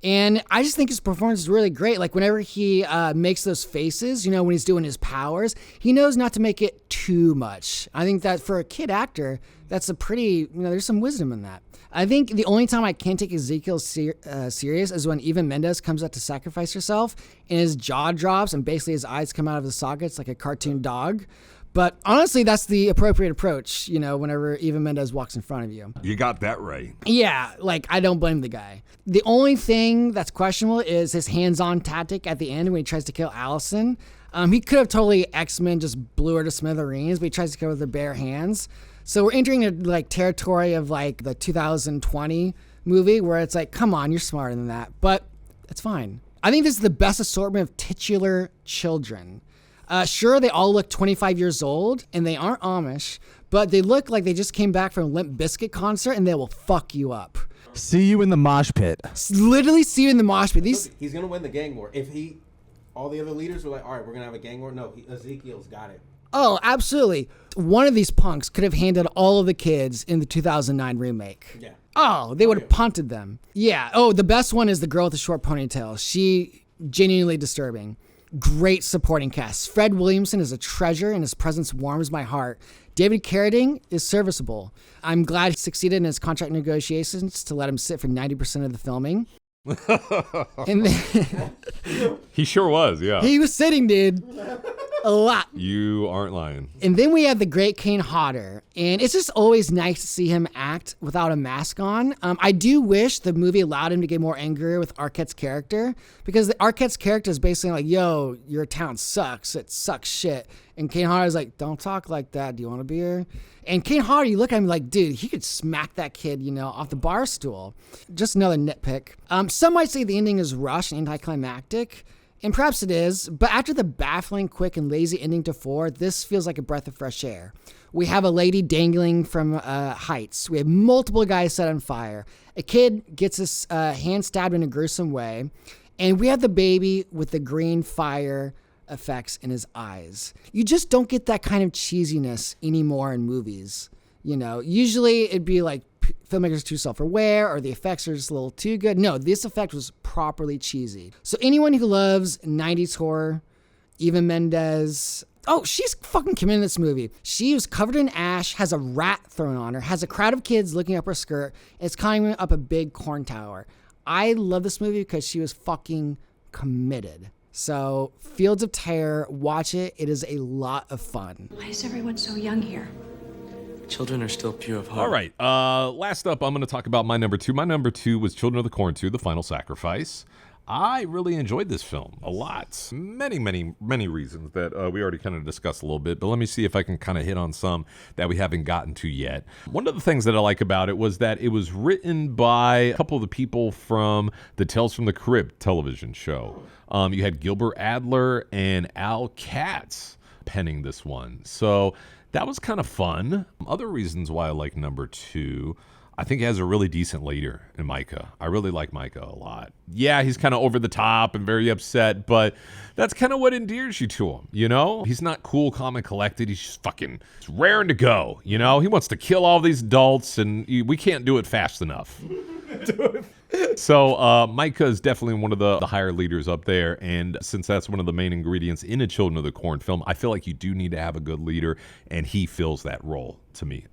And I just think his performance is really great. Like whenever he makes those faces, you know, when he's doing his powers, he knows not to make it too much. I think that for a kid actor, that's a pretty, you know, there's some wisdom in that. I think the only time I can take Ezekiel serious is when Eva Mendes comes out to sacrifice herself and his jaw drops and basically his eyes come out of his sockets like a cartoon dog. But honestly, that's the appropriate approach, you know, whenever Eva Mendes walks in front of you. You got that right. Yeah, like, I don't blame the guy. The only thing that's questionable is his hands-on tactic at the end when he tries to kill Allison. He could have totally X-Men just blew her to smithereens, but he tries to kill her with her bare hands. So we're entering a, like, territory of, like, the 2020 movie where it's like, come on, you're smarter than that. But it's fine. I think this is the best assortment of titular children. Sure, they all look 25 years old, and they aren't Amish, but they look like they just came back from a Limp Bizkit concert, and they will fuck you up. See you in the mosh pit. Literally see you in the mosh pit. Look, he's going to win the gang war. If all the other leaders were like, all right, we're going to have a gang war. No, Ezekiel's got it. Oh, absolutely. One of these punks could have handled all of the kids in the 2009 remake. Yeah. Oh, they would have punted them. Yeah. Oh, the best one is the girl with the short ponytail. She genuinely disturbing. Great supporting cast. Fred Williamson is a treasure, and his presence warms my heart. David Carradine is serviceable. I'm glad he succeeded in his contract negotiations to let him sit for 90% of the filming. And then, He sure was, yeah. he was sitting, dude. A lot. You aren't lying. And then we have the great Kane Hodder, and it's just always nice to see him act without a mask on. I do wish the movie allowed him to get more angry with Arquette's character, because the Arquette's character is basically like, yo, your town sucks. It sucks shit. And Kane Hodder's like, don't talk like that. Do you want a beer? And Kane Hodder, you look at him like, dude, he could smack that kid, you know, off the bar stool. Just another nitpick. Some might say the ending is rushed and anticlimactic. And perhaps it is, but after the baffling, quick, and lazy ending to 4, this feels like a breath of fresh air. We have a lady dangling from heights. We have multiple guys set on fire. A kid gets his hand stabbed in a gruesome way. And we have the baby with the green fire effects in his eyes. You just don't get that kind of cheesiness anymore in movies. You know, usually it'd be like filmmakers too self-aware or the effects are just a little too good. No, this effect was properly cheesy. So anyone who loves 90s horror, Eva Mendes, oh, she's fucking committed this movie. She was covered in ash, has a rat thrown on her, has a crowd of kids looking up her skirt, and it's climbing up a big corn tower. I love this movie because she was fucking committed. So Fields of Terror, watch it. It is a lot of fun. Why is everyone so young here? Children are still pure of heart. All right. Last up, I'm going to talk about my number 2. My number 2 was Children of the Corn 2, The Final Sacrifice. I really enjoyed this film a lot. Many reasons that we already kind of discussed a little bit, but let me see if I can kind of hit on some that we haven't gotten to yet. One of the things that I like about it was that it was written by a couple of the people from the Tales from the Crypt television show. You had Gilbert Adler and Al Katz penning this one. So that was kind of fun. Other reasons why I like number 2, I think he has a really decent leader in Micah. I really like Micah a lot. Yeah, he's kind of over the top and very upset, but that's kind of what endears you to him, you know? He's not cool, calm, and collected. He's just fucking raring to go, you know? He wants to kill all these adults, and we can't do it fast enough. So Micah is definitely one of the higher leaders up there, and since that's one of the main ingredients in a Children of the Corn film, I feel like you do need to have a good leader, and he fills that role to me.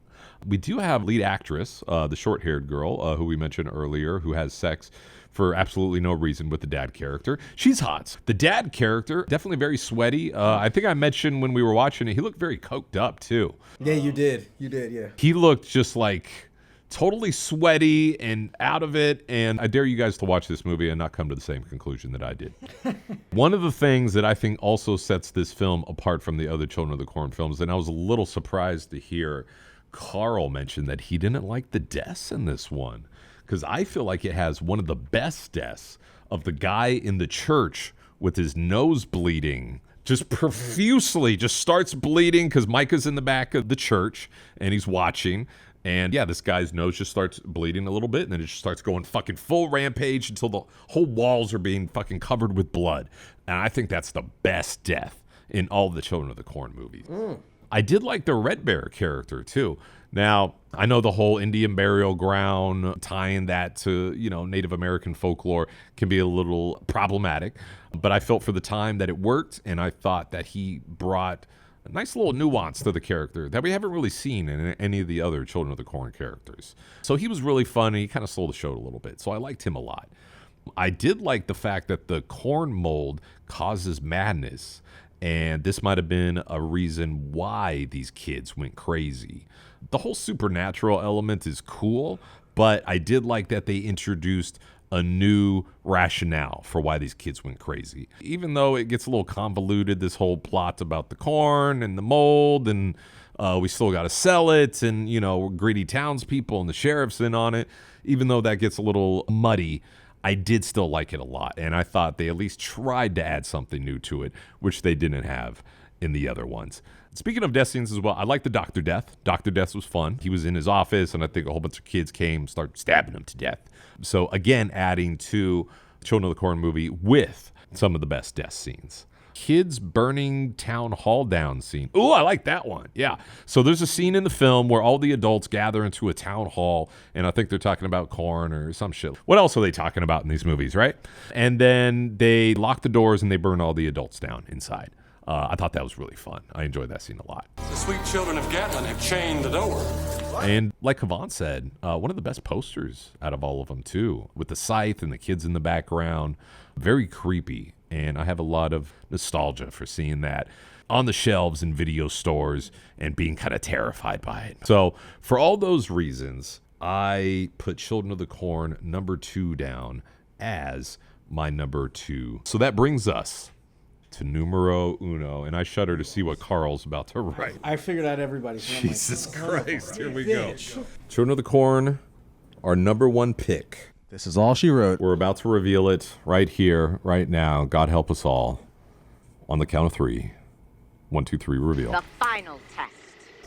We do have lead actress, the short-haired girl who we mentioned earlier, who has sex for absolutely no reason with the dad character. She's hot. The dad character, definitely very sweaty. I think I mentioned when we were watching it, he looked very coked up, too. Yeah, you did. You did, yeah. He looked just like totally sweaty and out of it, and I dare you guys to watch this movie and not come to the same conclusion that I did. One of the things that I think also sets this film apart from the other Children of the Corn films, and I was a little surprised to hear Carl mention that he didn't like the deaths in this one, because I feel like it has one of the best deaths of the guy in the church with his nose bleeding, just profusely just starts bleeding because Micah's in the back of the church and he's watching. And yeah, this guy's nose just starts bleeding a little bit, and then it just starts going fucking full rampage until the whole walls are being fucking covered with blood. And I think that's the best death in all of the Children of the Corn movies. I did like the Red Bear character too. Now, I know the whole Indian burial ground, tying that to, Native American folklore can be a little problematic, but I felt for the time that it worked, and I thought that he brought a nice little nuance to the character that we haven't really seen in any of the other Children of the Corn characters. So he was really fun, and he kind of stole the show a little bit, so I liked him a lot. I did like the fact that the corn mold causes madness, and this might have been a reason why these kids went crazy. The whole supernatural element is cool, but I did like that they introduced a new rationale for why these kids went crazy. Even though it gets a little convoluted, this whole plot about the corn and the mold, and we still got to sell it, and, greedy townspeople and the sheriff's in on it, even though that gets a little muddy, I did still like it a lot, and I thought they at least tried to add something new to it, which they didn't have in the other ones. Speaking of death scenes as well, I like the Dr. Death. Dr. Death was fun. He was in his office, and I think a whole bunch of kids came and started stabbing him to death. So again, adding to Children of the Corn movie with some of the best death scenes. Kids burning town hall down scene. Ooh, I like that one. Yeah. So there's a scene in the film where all the adults gather into a town hall, and I think they're talking about corn or some shit. What else are they talking about in these movies, right? And then they lock the doors and they burn all the adults down inside. I thought that was really fun. I enjoyed that scene a lot. The sweet children of Gatlin have chained the door. And like Havon said, one of the best posters out of all of them, too, with the scythe and the kids in the background. Very creepy. And I have a lot of nostalgia for seeing that on the shelves in video stores and being kind of terrified by it. So for all those reasons, I put Children of the Corn number 2 down as my number 2. So that brings us to numero uno, and I shudder to see what Carl's about to write. I figured out everybody's. Jesus Christ, here we go. Children of the Corn, our number 1 pick. This is all she wrote. We're about to reveal it right here, right now. God help us all. On the count of 3. 1, 2, 3, reveal. The final test.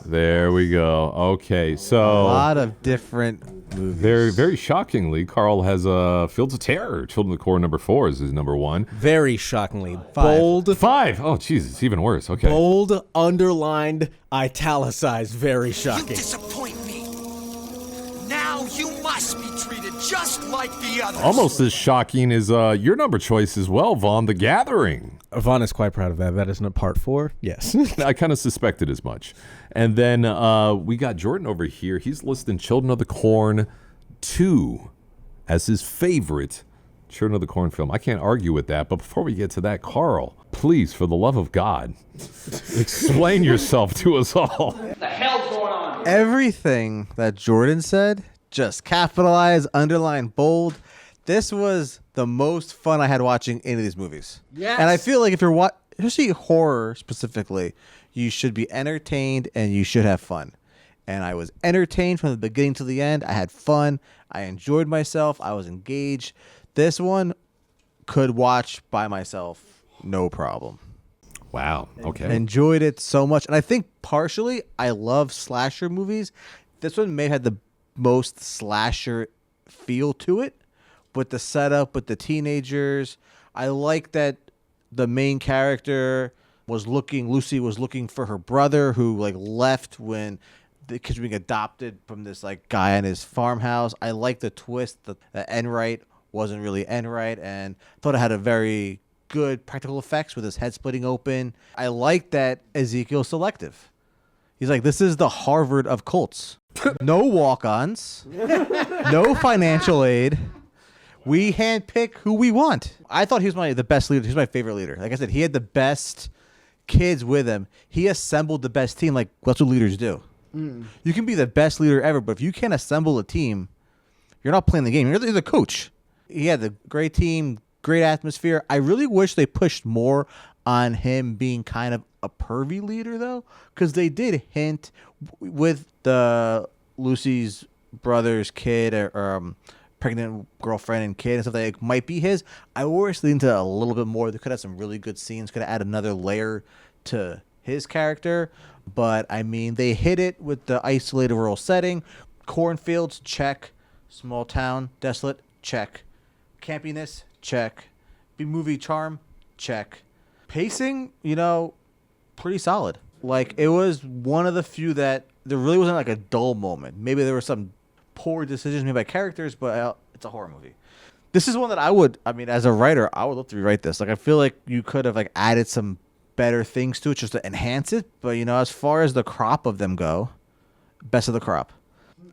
There we go. Okay, so a lot of different movies. Very, very shockingly, Carl has Fields of Terror. Children of the Corn number 4 is his number 1. Very shockingly. 5. Bold. 5. Oh, Jesus, it's even worse. Okay. Bold, underlined, italicized. Very shocking. You disappoint me. Now you must be treated just like the others. Almost as shocking as your number choice as well, Vaughn, The Gathering. Vaughn is quite proud of that. That isn't a part 4. Yes. I kind of suspected as much. And then we got Jordan over here. He's listing Children of the Corn 2 as his favorite Children of the Corn film. I can't argue with that. But before we get to that, Carl, please, for the love of God, explain yourself to us all. What the hell's going on? Everything that Jordan said, just capitalized, underlined, bold. This was the most fun I had watching any of these movies. Yes. And I feel like if you're especially horror specifically, you should be entertained and you should have fun. And I was entertained from the beginning to the end. I had fun. I enjoyed myself. I was engaged. This one could watch by myself, no problem. Wow. Okay. Enjoyed it so much. And I think partially I love slasher movies. This one may have had the most slasher feel to it, with the setup, with the teenagers. I like that the main character Lucy was looking for her brother who left when the kids were being adopted from this guy in his farmhouse. I like the twist that Enright wasn't really Enright, and thought it had a very good practical effects with his head splitting open. I like that Ezekiel's selective. He's like, this is the Harvard of cults. No walk-ons, no financial aid. We handpick who we want. I thought he was the best leader. He's my favorite leader. Like I said, he had the best kids with him. He assembled the best team like that's what leaders do. You can be the best leader ever, but if you can't assemble a team, you're not playing the game. You're the coach. He had the great team, great atmosphere. I really wish they pushed more on him being kind of a pervy leader, though, because they did hint with the Lucy's brother's kid or pregnant girlfriend and kid and stuff that it might be his. I always leaned to a little bit more. They could have some really good scenes, could have added another layer to his character. But, I mean, they hit it with the isolated rural setting. Cornfields, check. Small town, desolate, check. Campiness, check. B-movie charm, check. Pacing, pretty solid. Like, it was one of the few that there really wasn't like a dull moment. Maybe there were some poor decisions made by characters, but it's a horror movie. This is one that as a writer, I would love to rewrite this. Like, I feel like you could have like added some better things to it just to enhance it. But, as far as the crop of them go, best of the crop.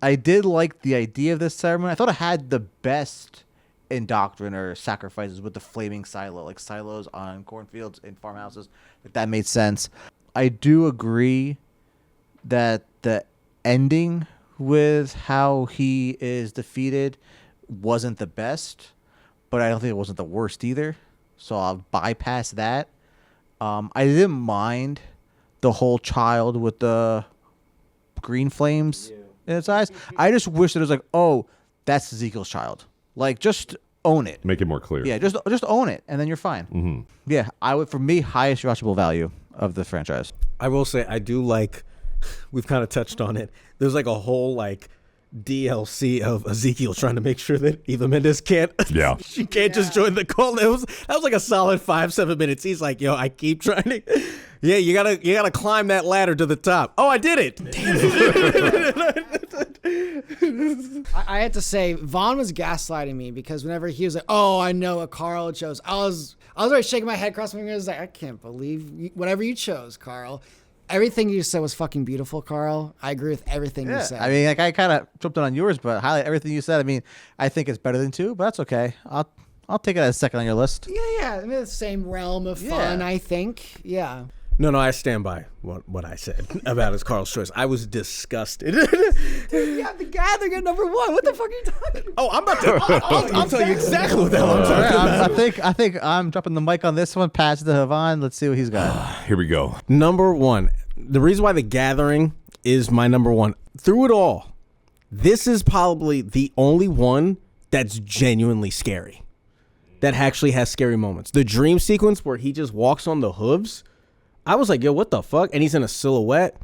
I did like the idea of this ceremony. I thought it had the best indoctrine or sacrifices with the flaming silo, like silos on cornfields and farmhouses. Like, that made sense. I do agree that the ending with how he is defeated wasn't the best, but I don't think it wasn't the worst either. So I'll bypass that. I didn't mind the whole child with the green flames in its eyes. I just wish that it was like, oh, that's Ezekiel's child. Like, just own it. Make it more clear. Yeah, just own it, and then you're fine. Mm-hmm. Yeah, for me, highest watchable value of the franchise. I will say I do like, we've kind of touched on it. There's like a whole like DLC of Ezekiel trying to make sure that Eva Mendes can't. Yeah. She can't just join the cult. That was like a solid 5-7 minutes. He's like, yo, I keep trying to. Yeah, you gotta climb that ladder to the top. Oh, I did it. Damn it. I had to say, Vaughn was gaslighting me because whenever he was like, "Oh, I know what Carl chose," I was already shaking my head, crossing my fingers, like, I can't believe whatever you chose, Carl. Everything you said was fucking beautiful, Carl. I agree with everything you said. I mean, like, I kind of jumped in on yours, but highlight everything you said. I mean, I think it's better than 2, but that's okay. I'll take it as second on your list. Yeah. I mean, the same realm of fun, I think. Yeah. No, I stand by what I said about his Carl's choice. I was disgusted. Dude, you have the gathering at number 1. What the fuck are you talking about? Oh, I'm about to. I'll tell you exactly what the hell I'm talking about. I think I'm dropping the mic on this one. Pass it to Havon. Let's see what he's got. Here we go. Number 1. The reason why The Gathering is my number 1. Through it all, this is probably the only one that's genuinely scary. That actually has scary moments. The dream sequence where he just walks on the hooves. I was like, yo, what the fuck? And he's in a silhouette.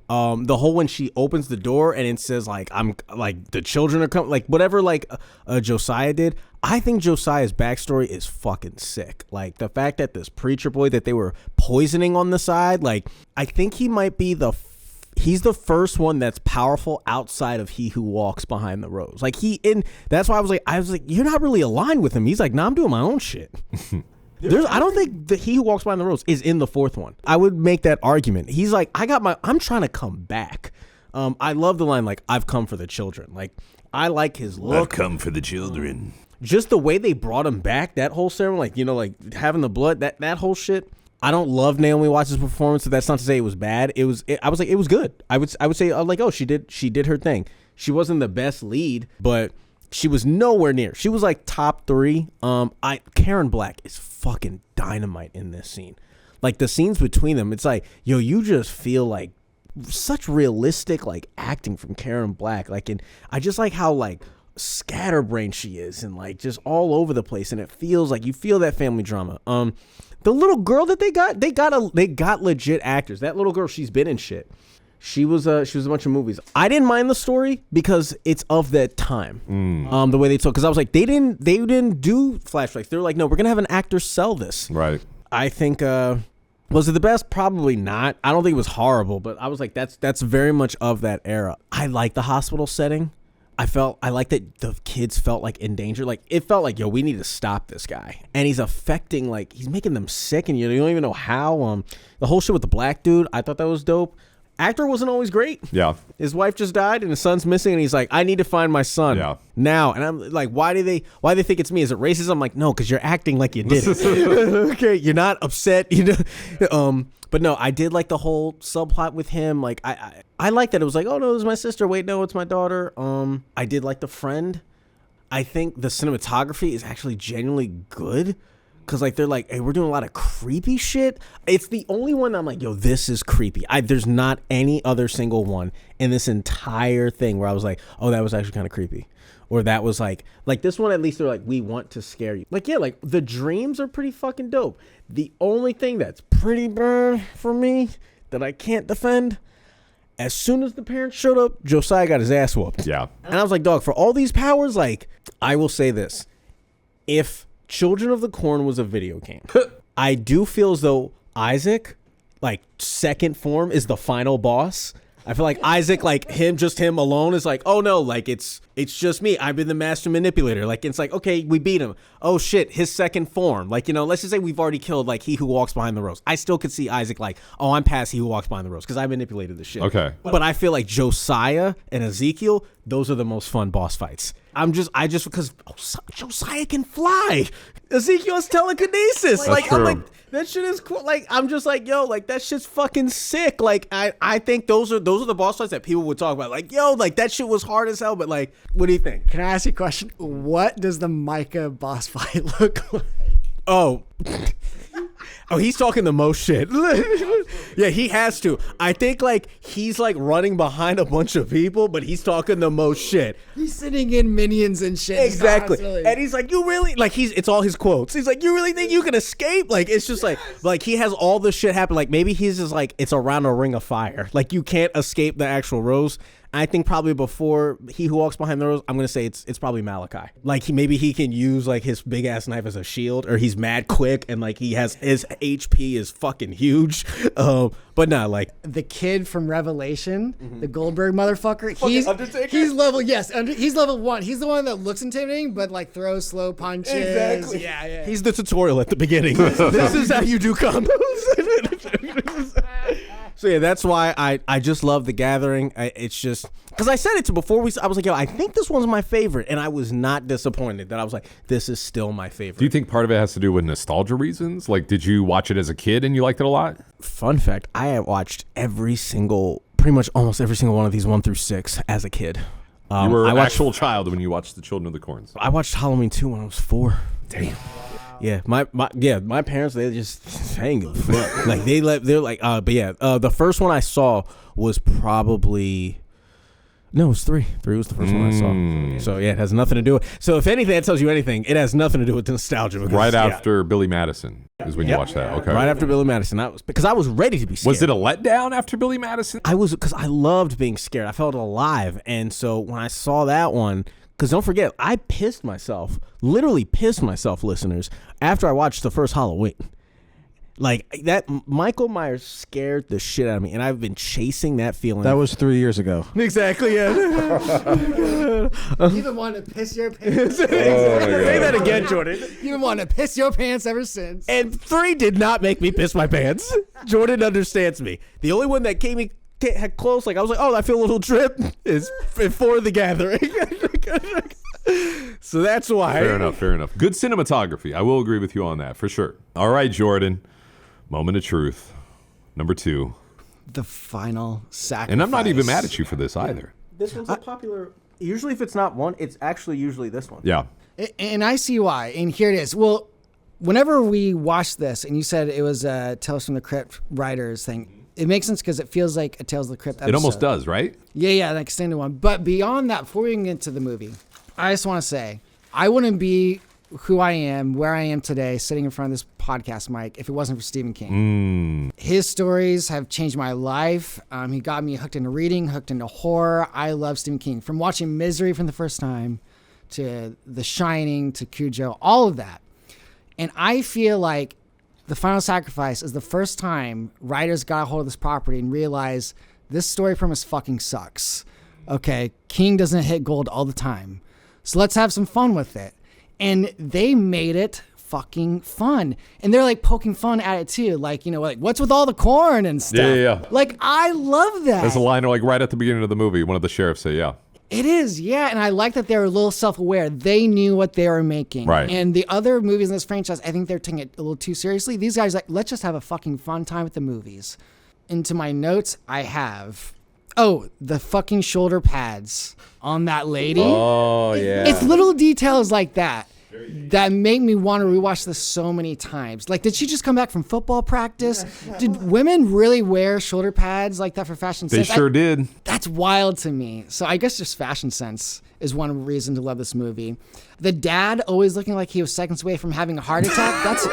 The whole when she opens the door and it says like, I'm like the children are coming, like whatever, like Josiah did. I think Josiah's backstory is fucking sick. Like the fact that this preacher boy that they were poisoning on the side, like I think he might be he's the first one that's powerful outside of he who walks behind the rose. Like that's why I was like, you're not really aligned with him. He's like, nah, I'm doing my own shit. I don't think that he who walks behind the rose is in the 4th one. I would make that argument. He's like, I'm trying to come back. I love the line, like, I've come for the children. Like, I like his look. I've come for the children. Just the way they brought him back, that whole ceremony, like, like having the blood, that whole shit. I don't love Naomi Watts' performance, so that's not to say it was bad. I was like, it was good. I would say, like, oh, she did her thing. She wasn't the best lead, but she was nowhere near. She was like top 3. Karen Black is fucking dynamite in this scene. Like the scenes between them, it's like, yo, you just feel like such realistic like acting from Karen Black. Like, and I just like how like scatterbrained she is and like just all over the place. And it feels like you feel that family drama. The little girl that they got legit actors. That little girl, she's been in shit. She was a bunch of movies. I didn't mind the story because it's of that time. The way they took, because I was like, they didn't do flashbacks. They were like, no, we're gonna have an actor sell this. Right. I think was it the best? Probably not. I don't think it was horrible, but I was like, that's very much of that era. I like the hospital setting. I like that the kids felt like in danger. Like it felt like, yo, we need to stop this guy. And he's he's making them sick, and you don't even know how. The whole shit with the black dude, I thought that was dope. Actor wasn't always great. Yeah. His wife just died and his son's missing, and he's like, I need to find my son now. And I'm like, why do they think it's me? Is it racism? I'm like, no, because you're acting like you did it. Okay, you're not upset. But no, I did like the whole subplot with him. Like I like that it was like, oh no, it's my sister. Wait, no, it's my daughter. I did like the friend. I think the cinematography is actually genuinely good. Because like they're like, hey, we're doing a lot of creepy shit. It's the only one I'm like, yo, this is creepy. There's not any other single one in this entire thing where I was like, oh, that was actually kind of creepy. Or that was like this one, at least they're like, we want to scare you. Like, yeah, like the dreams are pretty fucking dope. The only thing that's pretty bad for me that I can't defend, as soon as the parents showed up, Josiah got his ass whooped. Yeah. And I was like, dog, for all these powers, like, I will say this. If Children of the Corn was a video game, I do feel as though Isaac like second form is the final boss. I feel like Isaac, like him alone is like, oh no, like it's just me. I've been the master manipulator. Like it's like, okay, we beat him. Oh shit, his second form. Like, you know, let's just say we've already killed like he who walks behind the rose. I still could see Isaac like, oh, I'm past he who walks behind the rose because I manipulated the shit. Okay. But I feel like Josiah and Ezekiel, those are the most fun boss fights. Because Josiah can fly. Ezekiel has telekinesis. I'm like, that shit is cool. Like, I'm just like, yo, like that shit's fucking sick. Like, I think those are the boss fights that people would talk about. Like, yo, like that shit was hard as hell. But like, what do you think? Can I ask you a question? What does the Micah boss fight look like? Oh, he's talking the most shit. Yeah, he has to. I think like he's like running behind a bunch of people, but he's talking the most shit. He's sitting in minions and shit. Exactly. Constantly. And he's like, you really like it's all his quotes. He's like, you really think you can escape? Like it's just like he has all this shit happen. Like maybe he's just like it's around a ring of fire. Like you can't escape the actual rose. I think probably before he who walks behind the rose, I'm gonna say it's probably Malachi. Like maybe he can use like his big ass knife as a shield, or he's mad quick and like he has his HP is fucking huge. But no, like the kid from Revelation, the Goldberg motherfucker. He's Undertaker? he's level he's level 1. He's the one that looks intimidating, but like throws slow punches. Exactly. Yeah. He's the tutorial at the beginning. This is how you do combos. So yeah, that's why I just love The Gathering. It's just because I said it to before I was like, yo, I think this one's my favorite, and I was not disappointed that I was like, this is still my favorite. Do you think part of it has to do with nostalgia reasons? Like, did you watch it as a kid and you liked it a lot? Fun fact: I have watched pretty much almost every single one of these 1 through 6 as a kid. You were an actual child when you watched The Children of the Corns. I watched Halloween 2 when I was 4. Damn. Yeah, my parents, they just hang a fuck. Like the first one I saw was probably it was 3. 3 was the first one I saw. So yeah, it has nothing to do with. So if anything that tells you anything, it has nothing to do with nostalgia. Because, right after Billy Madison is when you watched that. Okay. Right after Billy Madison, that was because I was ready to be scared. Was it a letdown after Billy Madison? I was, because I loved being scared. I felt alive, and so when I saw that one. Because don't forget, I literally pissed myself, listeners, after I watched the first Halloween. Like, that, Michael Myers scared the shit out of me, and I've been chasing that feeling. That was 3 years ago. Exactly, yeah. You even want to piss your pants. Say that again, Jordan. You even want to piss your pants ever since. And 3 did not make me piss my pants. Jordan understands me. The only one that came had close, like I was like, oh, I feel a little drip, is for The Gathering. So that's why. Fair enough. Good cinematography. I will agree with you on that for sure. All right, Jordan. Moment of truth. Number 2. The final sacrifice. And I'm not even mad at you for this either. This one's a popular. Usually, if it's not one, it's actually usually this one. Yeah. And I see why. And here it is. Well, whenever we watched this, and you said it was a Tales from the Crypt writers thing. It makes sense because it feels like a Tales of the Crypt episode. It almost does, right? Yeah, an extended one. But beyond that, before we get into the movie, I just want to say, I wouldn't be who I am, where I am today, sitting in front of this podcast mic, if it wasn't for Stephen King. His stories have changed my life. He got me hooked into reading, hooked into horror. I love Stephen King. From watching Misery for the first time, to The Shining, to Cujo, all of that. And I feel like The Final Sacrifice is the first time writers got a hold of this property and realized this story premise fucking sucks. Okay, King doesn't hit gold all the time. So let's have some fun with it. And they made it fucking fun. And they're like poking fun at it too. Like, you know, like what's with all the corn and stuff? Yeah. Like, I love that. There's a line like right at the beginning of the movie. One of the sheriffs say, yeah. It is, yeah, and I like that they were a little self-aware. They knew what they were making. Right. And the other movies in this franchise, I think they're taking it a little too seriously. These guys like, let's just have a fucking fun time with the movies. Into my notes, I have, the fucking shoulder pads on that lady. Oh, yeah. It's little details like that that make me want to rewatch this so many times. Like, did she just come back from football practice? Did women really wear shoulder pads like that for fashion sense? They sure did. That's wild to me. So I guess just fashion sense is one reason to love this movie. The dad always looking like he was seconds away from having a heart attack. That's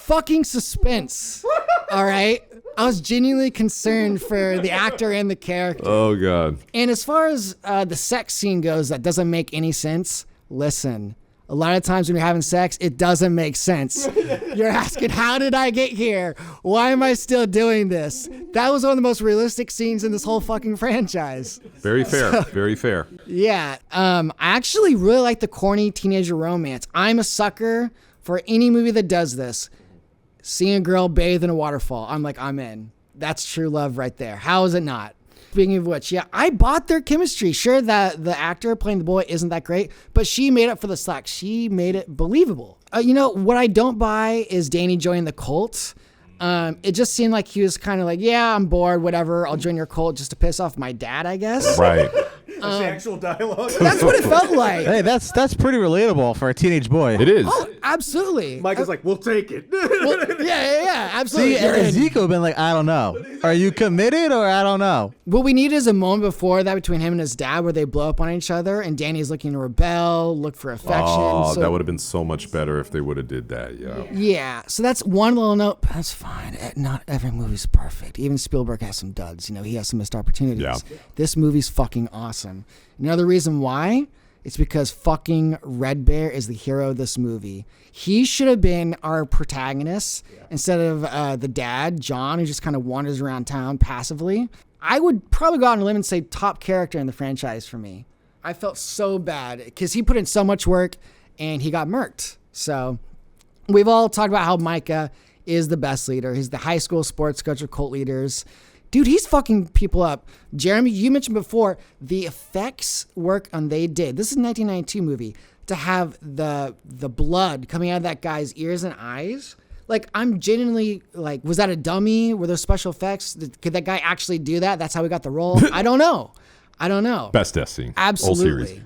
fucking suspense. All right? I was genuinely concerned for the actor and the character. Oh, God. And as far as the sex scene goes that doesn't make any sense, listen, A lot of times when you're having sex, it doesn't make sense. You're asking, how did I get here? Why am I still doing this? That was one of the most realistic scenes in this whole fucking franchise. Very fair. Very fair. Yeah. I actually really like the corny teenager romance. I'm a sucker for any movie that does this. Seeing a girl bathe in a waterfall, I'm like, I'm in. That's true love right there. How is it not? Speaking of which, yeah, I bought their chemistry. Sure, that the actor playing the boy isn't that great, but she made up for the slack. She made it believable. What I don't buy is Danny joining the cult. It just seemed like he was kind of like, yeah, I'm bored, whatever. I'll join your cult just to piss off my dad, I guess. Right. That's the actual dialogue. That's what it felt like. Hey, that's pretty relatable for a teenage boy. It is. Oh, absolutely. Mike is like, we'll take it. Well, yeah, absolutely. See, Ezekiel been like, I don't know. Are you committed or I don't know? What we need is a moment before that between him and his dad where they blow up on each other and Danny's looking to rebel, look for affection. Oh, So- that would have been so much better if they would have did that. Yeah. Yeah, so that's one little note. That's fine. Not every movie's perfect. Even Spielberg has some duds. He has some missed opportunities. Yeah. This movie's fucking awesome. Another reason why, it's because fucking Red Bear is the hero of this movie. He should have been our protagonist instead of the dad, John, who just kind of wanders around town passively. I would probably go out on a limb and say top character in the franchise for me. I felt so bad because he put in so much work and he got murked. So we've all talked about how Micah is the best leader. He's the high school sports coach of cult leaders. Dude, he's fucking people up. Jeremy, you mentioned before the effects work on they did. This is a 1992 movie. To have the blood coming out of that guy's ears and eyes. Like, I'm genuinely like, was that a dummy? Were those special effects? Could that guy actually do that? That's how we got the role? I don't know. Best death scene. Absolutely.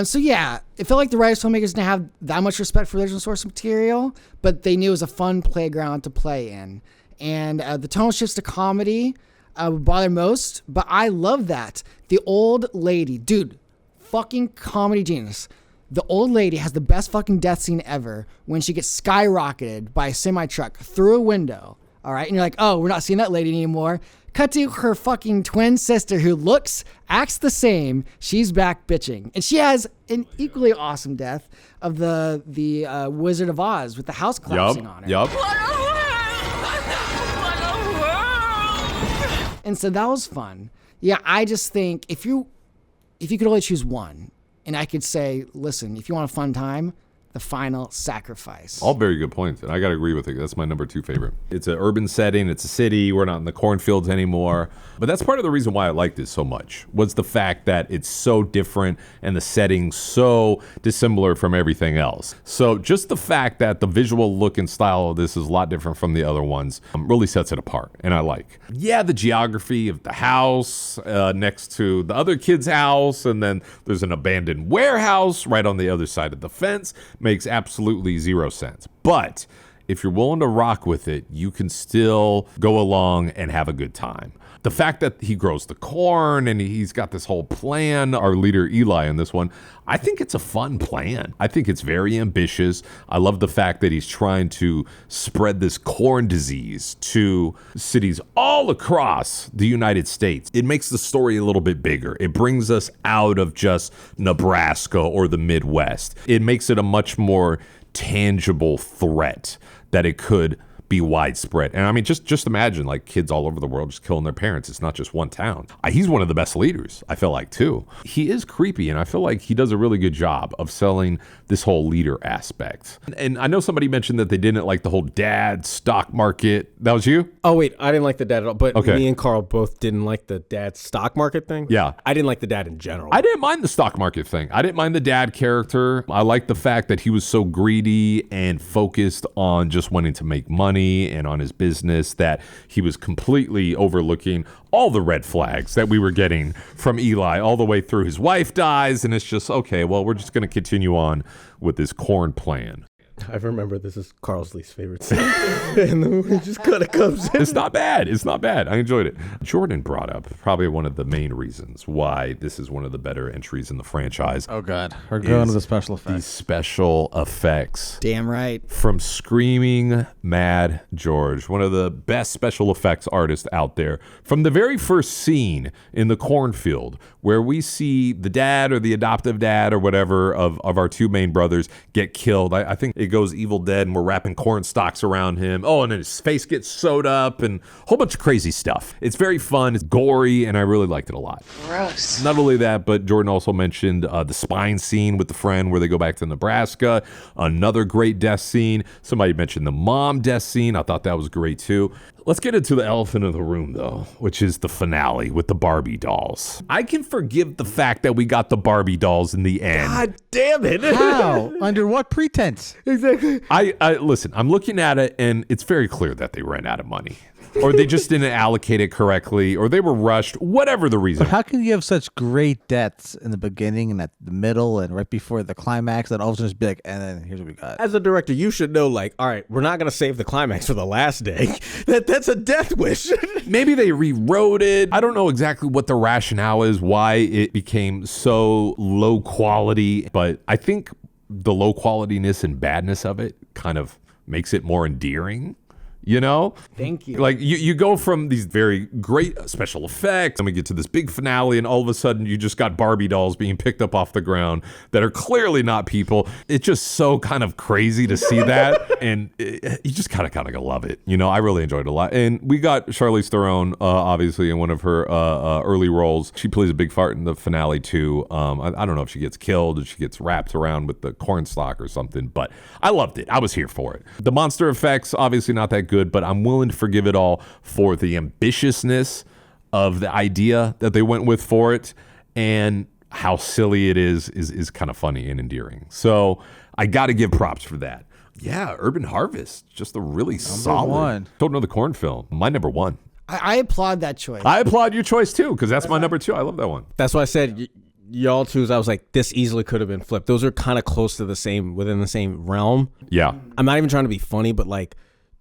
So yeah, it felt like the writers, filmmakers didn't have that much respect for original source material, but they knew it was a fun playground to play in. And the tonal shifts to comedy would bother most, but I love that. The old lady, dude, fucking comedy genius. The old lady has the best fucking death scene ever when she gets skyrocketed by a semi-truck through a window. All right. And you're like, oh, we're not seeing that lady anymore. Cut to her fucking twin sister who acts the same. She's back bitching. And she has an equally awesome death of the Wizard of Oz with the house collapsing on her. Yup. And so that was fun. Yeah, I just think if you could only choose one, and I could say, listen, if you want a fun time, The Final Sacrifice. All very good points, and I got to agree with it. That's my number 2 favorite. It's an urban setting. It's a city. We're not in the cornfields anymore. But that's part of the reason why I liked this so much, was the fact that it's so different and the setting so dissimilar from everything else. So just the fact that the visual look and style of this is a lot different from the other ones really sets it apart, and I like. Yeah, the geography of the house next to the other kid's house, and then there's an abandoned warehouse right on the other side of the fence. Makes absolutely zero sense. But if you're willing to rock with it, you can still go along and have a good time. The fact that he grows the corn and he's got this whole plan, our leader Eli in this one, I think it's a fun plan. I think it's very ambitious. I love the fact that he's trying to spread this corn disease to cities all across the United States. It makes the story a little bit bigger. It brings us out of just Nebraska or the Midwest. It makes it a much more tangible threat that it could be widespread. And I mean, just imagine like kids all over the world just killing their parents. It's not just one town. He's one of the best leaders, I feel like, too. He is creepy, and I feel like he does a really good job of selling this whole leader aspect. And I know somebody mentioned that they didn't like the whole dad stock market. That was you? Oh, wait, I didn't like the dad at all. But Okay. me and Carl both didn't like the dad stock market thing. Yeah. I didn't like the dad in general. I didn't mind the stock market thing. I didn't mind the dad character. I liked the fact that he was so greedy and focused on just wanting to make money and on his business that he was completely overlooking all the red flags that we were getting from Eli all the way through. His wife dies, and it's just, okay, well, we're just going to continue on with this corn plan. I remember this is Carl's least favorite scene. And the movie just kind of comes in. It's not bad. It's not bad. I enjoyed it. Jordan brought up probably one of the main reasons why this is one of the better entries in the franchise. Oh, God. We're going to the special These effects. special effects. Damn right. From Screaming Mad George, one of the best special effects artists out there. From the very first scene in the cornfield, where we see the dad or the adoptive dad or whatever of our two main brothers get killed. I think it goes Evil Dead and we're wrapping corn stalks around him. Oh, and then his face gets sewed up and a whole bunch of crazy stuff. It's very fun. It's gory, and I really liked it a lot. Gross. Not only that, but Jordan also mentioned the spine scene with the friend where they go back to Nebraska. Another great death scene. Somebody mentioned the mom death scene. I thought that was great too. Let's get into the elephant in the room, though, which is the finale with the Barbie dolls. I can forgive the fact that we got the Barbie dolls in the end. God damn it. How? Under what pretense? Exactly. I listen, I'm looking at it, and it's very clear that they ran out of money. Or they just didn't allocate it correctly, or they were rushed, whatever the reason. But how can you have such great deaths in the beginning and at the middle and right before the climax, and all of a sudden just be like, and then here's what we got? As a director, you should know, like, all right, we're not going to save the climax for the last day. That's a death wish. Maybe they rewrote it. I don't know exactly what the rationale is, why it became so low quality, but I think the low qualityness and badness of it kind of makes it more endearing. You know? Thank you. Like, you go from these very great special effects, and we get to this big finale, and all of a sudden you just got Barbie dolls being picked up off the ground that are clearly not people. It's just so kind of crazy to see that, and you just kind of love it. You know, I really enjoyed it a lot. And we got Charlize Theron, obviously, in one of her early roles. She plays a big part in the finale, too. I don't know if she gets killed or she gets wrapped around with the corn stalk or something, but I loved it. I was here for it. The monster effects, obviously not that good, but I'm willing to forgive it all for the ambitiousness of the idea that they went with for it, and how silly it is kind of funny and endearing. So I got to give props for that. Yeah, Urban Harvest, just a really solid one. Don't Know the Corn film. My number one. I applaud that choice. I applaud your choice too, because that's my number two. I love that one. That's why I said y'all twos. I was like, this easily could have been flipped. Those are kind of close to the same, within the same realm. Yeah. I'm not even trying to be funny, but like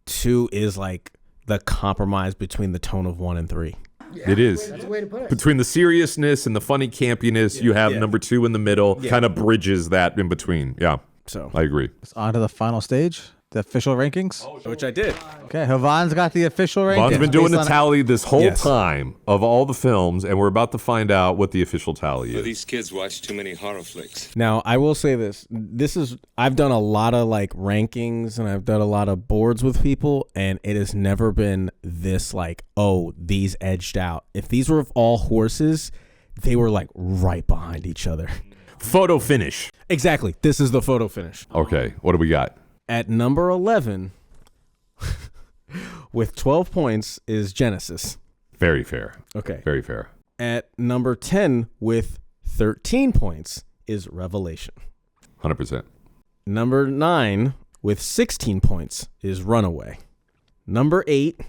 2 is like the compromise between the tone of 1 and 3. Yeah, it is. That's a way to put it. Between the seriousness and the funny campiness, you have number 2 in the middle, kind of bridges that in between. Yeah. So I agree. It's on to the final stage, the official rankings. Which I did. Okay, Havon's got the official rankings. Vaughn's been doing based the on- tally this whole time of all the films, and we're about to find out what the official tally So is. these kids watch too many horror flicks. Now, I will say this. I've done a lot of like rankings and I've done a lot of boards with people, and it has never been this like, oh, these edged out. If these were all horses, they were like right behind each other. Photo finish. Exactly. This is the photo finish. Okay, what do we got? At number 11, with 12 points, is Genesis. Very fair. Okay. Very fair. At number 10, with 13 points, is Revelation. 100%. Number 9, with 16 points, is Runaway. Number 8,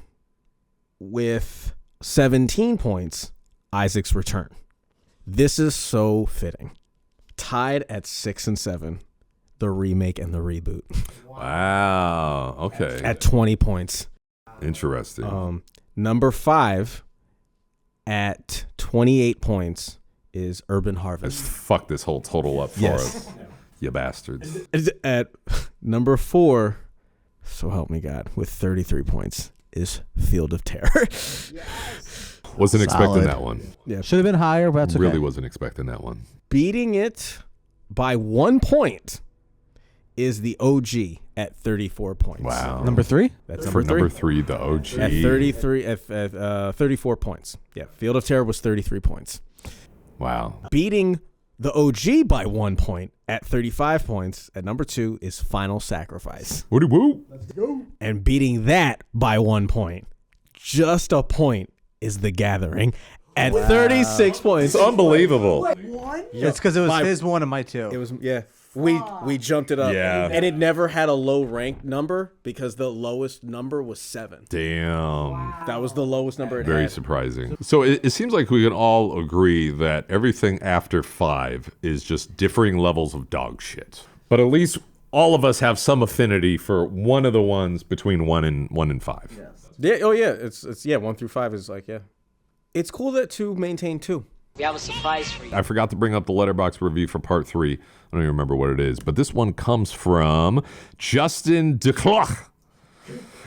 with 17 points, Isaac's Return. This is so fitting. Tied at 6 and 7, the remake and the reboot. Wow. Okay. At 20 points. Interesting. Number 5, at 28 points, is Urban Harvest. Let's fuck this whole total up for us. You bastards. At number 4, so help me God, with 33 points, is Field of Terror. Wasn't expecting Solid. that one. Yeah. Should have been higher, but that's okay. Really wasn't expecting that one. Beating it by 1 point is the OG at 34 points. Wow. Number 3? That's For number 3. number 3, the OG. At 33, at 34 points. Yeah, Field of Terror was 33 points. Wow. Beating the OG by 1 point at 35 points at number 2 is Final Sacrifice. Woody woo. Let's go. And beating that by 1 point, just a point, is The Gathering at 36 points. It's unbelievable. It's because it was his one and my 2. It was, yeah. We jumped it up. Yeah. And it never had a low ranked number because the lowest number was 7. Damn. That was the lowest number it Very had. surprising. So it seems like we can all agree that everything after 5 is just differing levels of dog shit. But at least all of us have some affinity for one of the ones between 1 and 5. Yes. Yeah. Oh yeah. It's 1 through 5 is like It's cool that 2 maintained 2. We have a surprise for you. I forgot to bring up the Letterboxd review for part 3. I don't even remember what it is, but this one comes from Justin DeClough.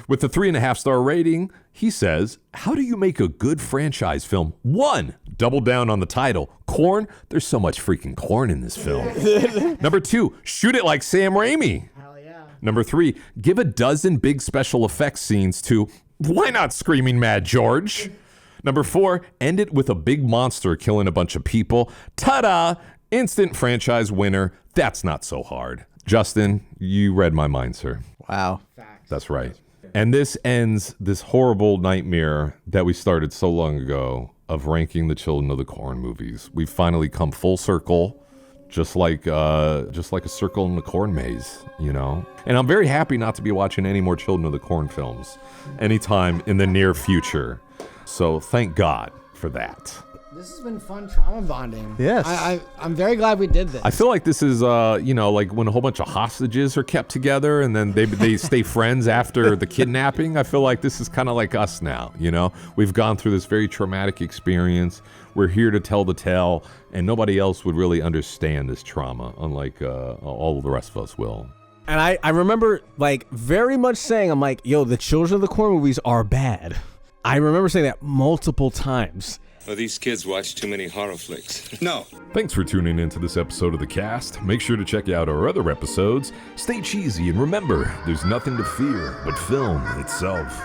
With a 3.5-star rating, he says, how do you make a good franchise film? 1, double down on the title. Corn? There's so much freaking corn in this film. Number 2, shoot it like Sam Raimi. Hell yeah. Number 3, give a dozen big special effects scenes to, why not Screaming Mad George? Number 4, end it with a big monster killing a bunch of people. Ta-da! Instant franchise winner. That's not so hard. Justin, you read my mind, sir. Wow. That's right. And this ends this horrible nightmare that we started so long ago of ranking the Children of the Corn movies. We've finally come full circle, just like a circle in the corn maze, you know? And I'm very happy not to be watching any more Children of the Corn films anytime in the near future. So thank God for that. This has been fun trauma bonding. Yes. I'm very glad we did this. I feel like this is, like when a whole bunch of hostages are kept together and then they stay friends after the kidnapping. I feel like this is kind of like us now, you know? We've gone through this very traumatic experience. We're here to tell the tale, and nobody else would really understand this trauma, unlike all of the rest of us will. And I remember, like, very much saying, I'm like, yo, the Children of the Corn movies are bad. I remember saying that multiple times. Well, these kids watch too many horror flicks. No. Thanks for tuning into this episode of The Cast. Make sure to check out our other episodes. Stay cheesy, and remember, there's nothing to fear but film itself.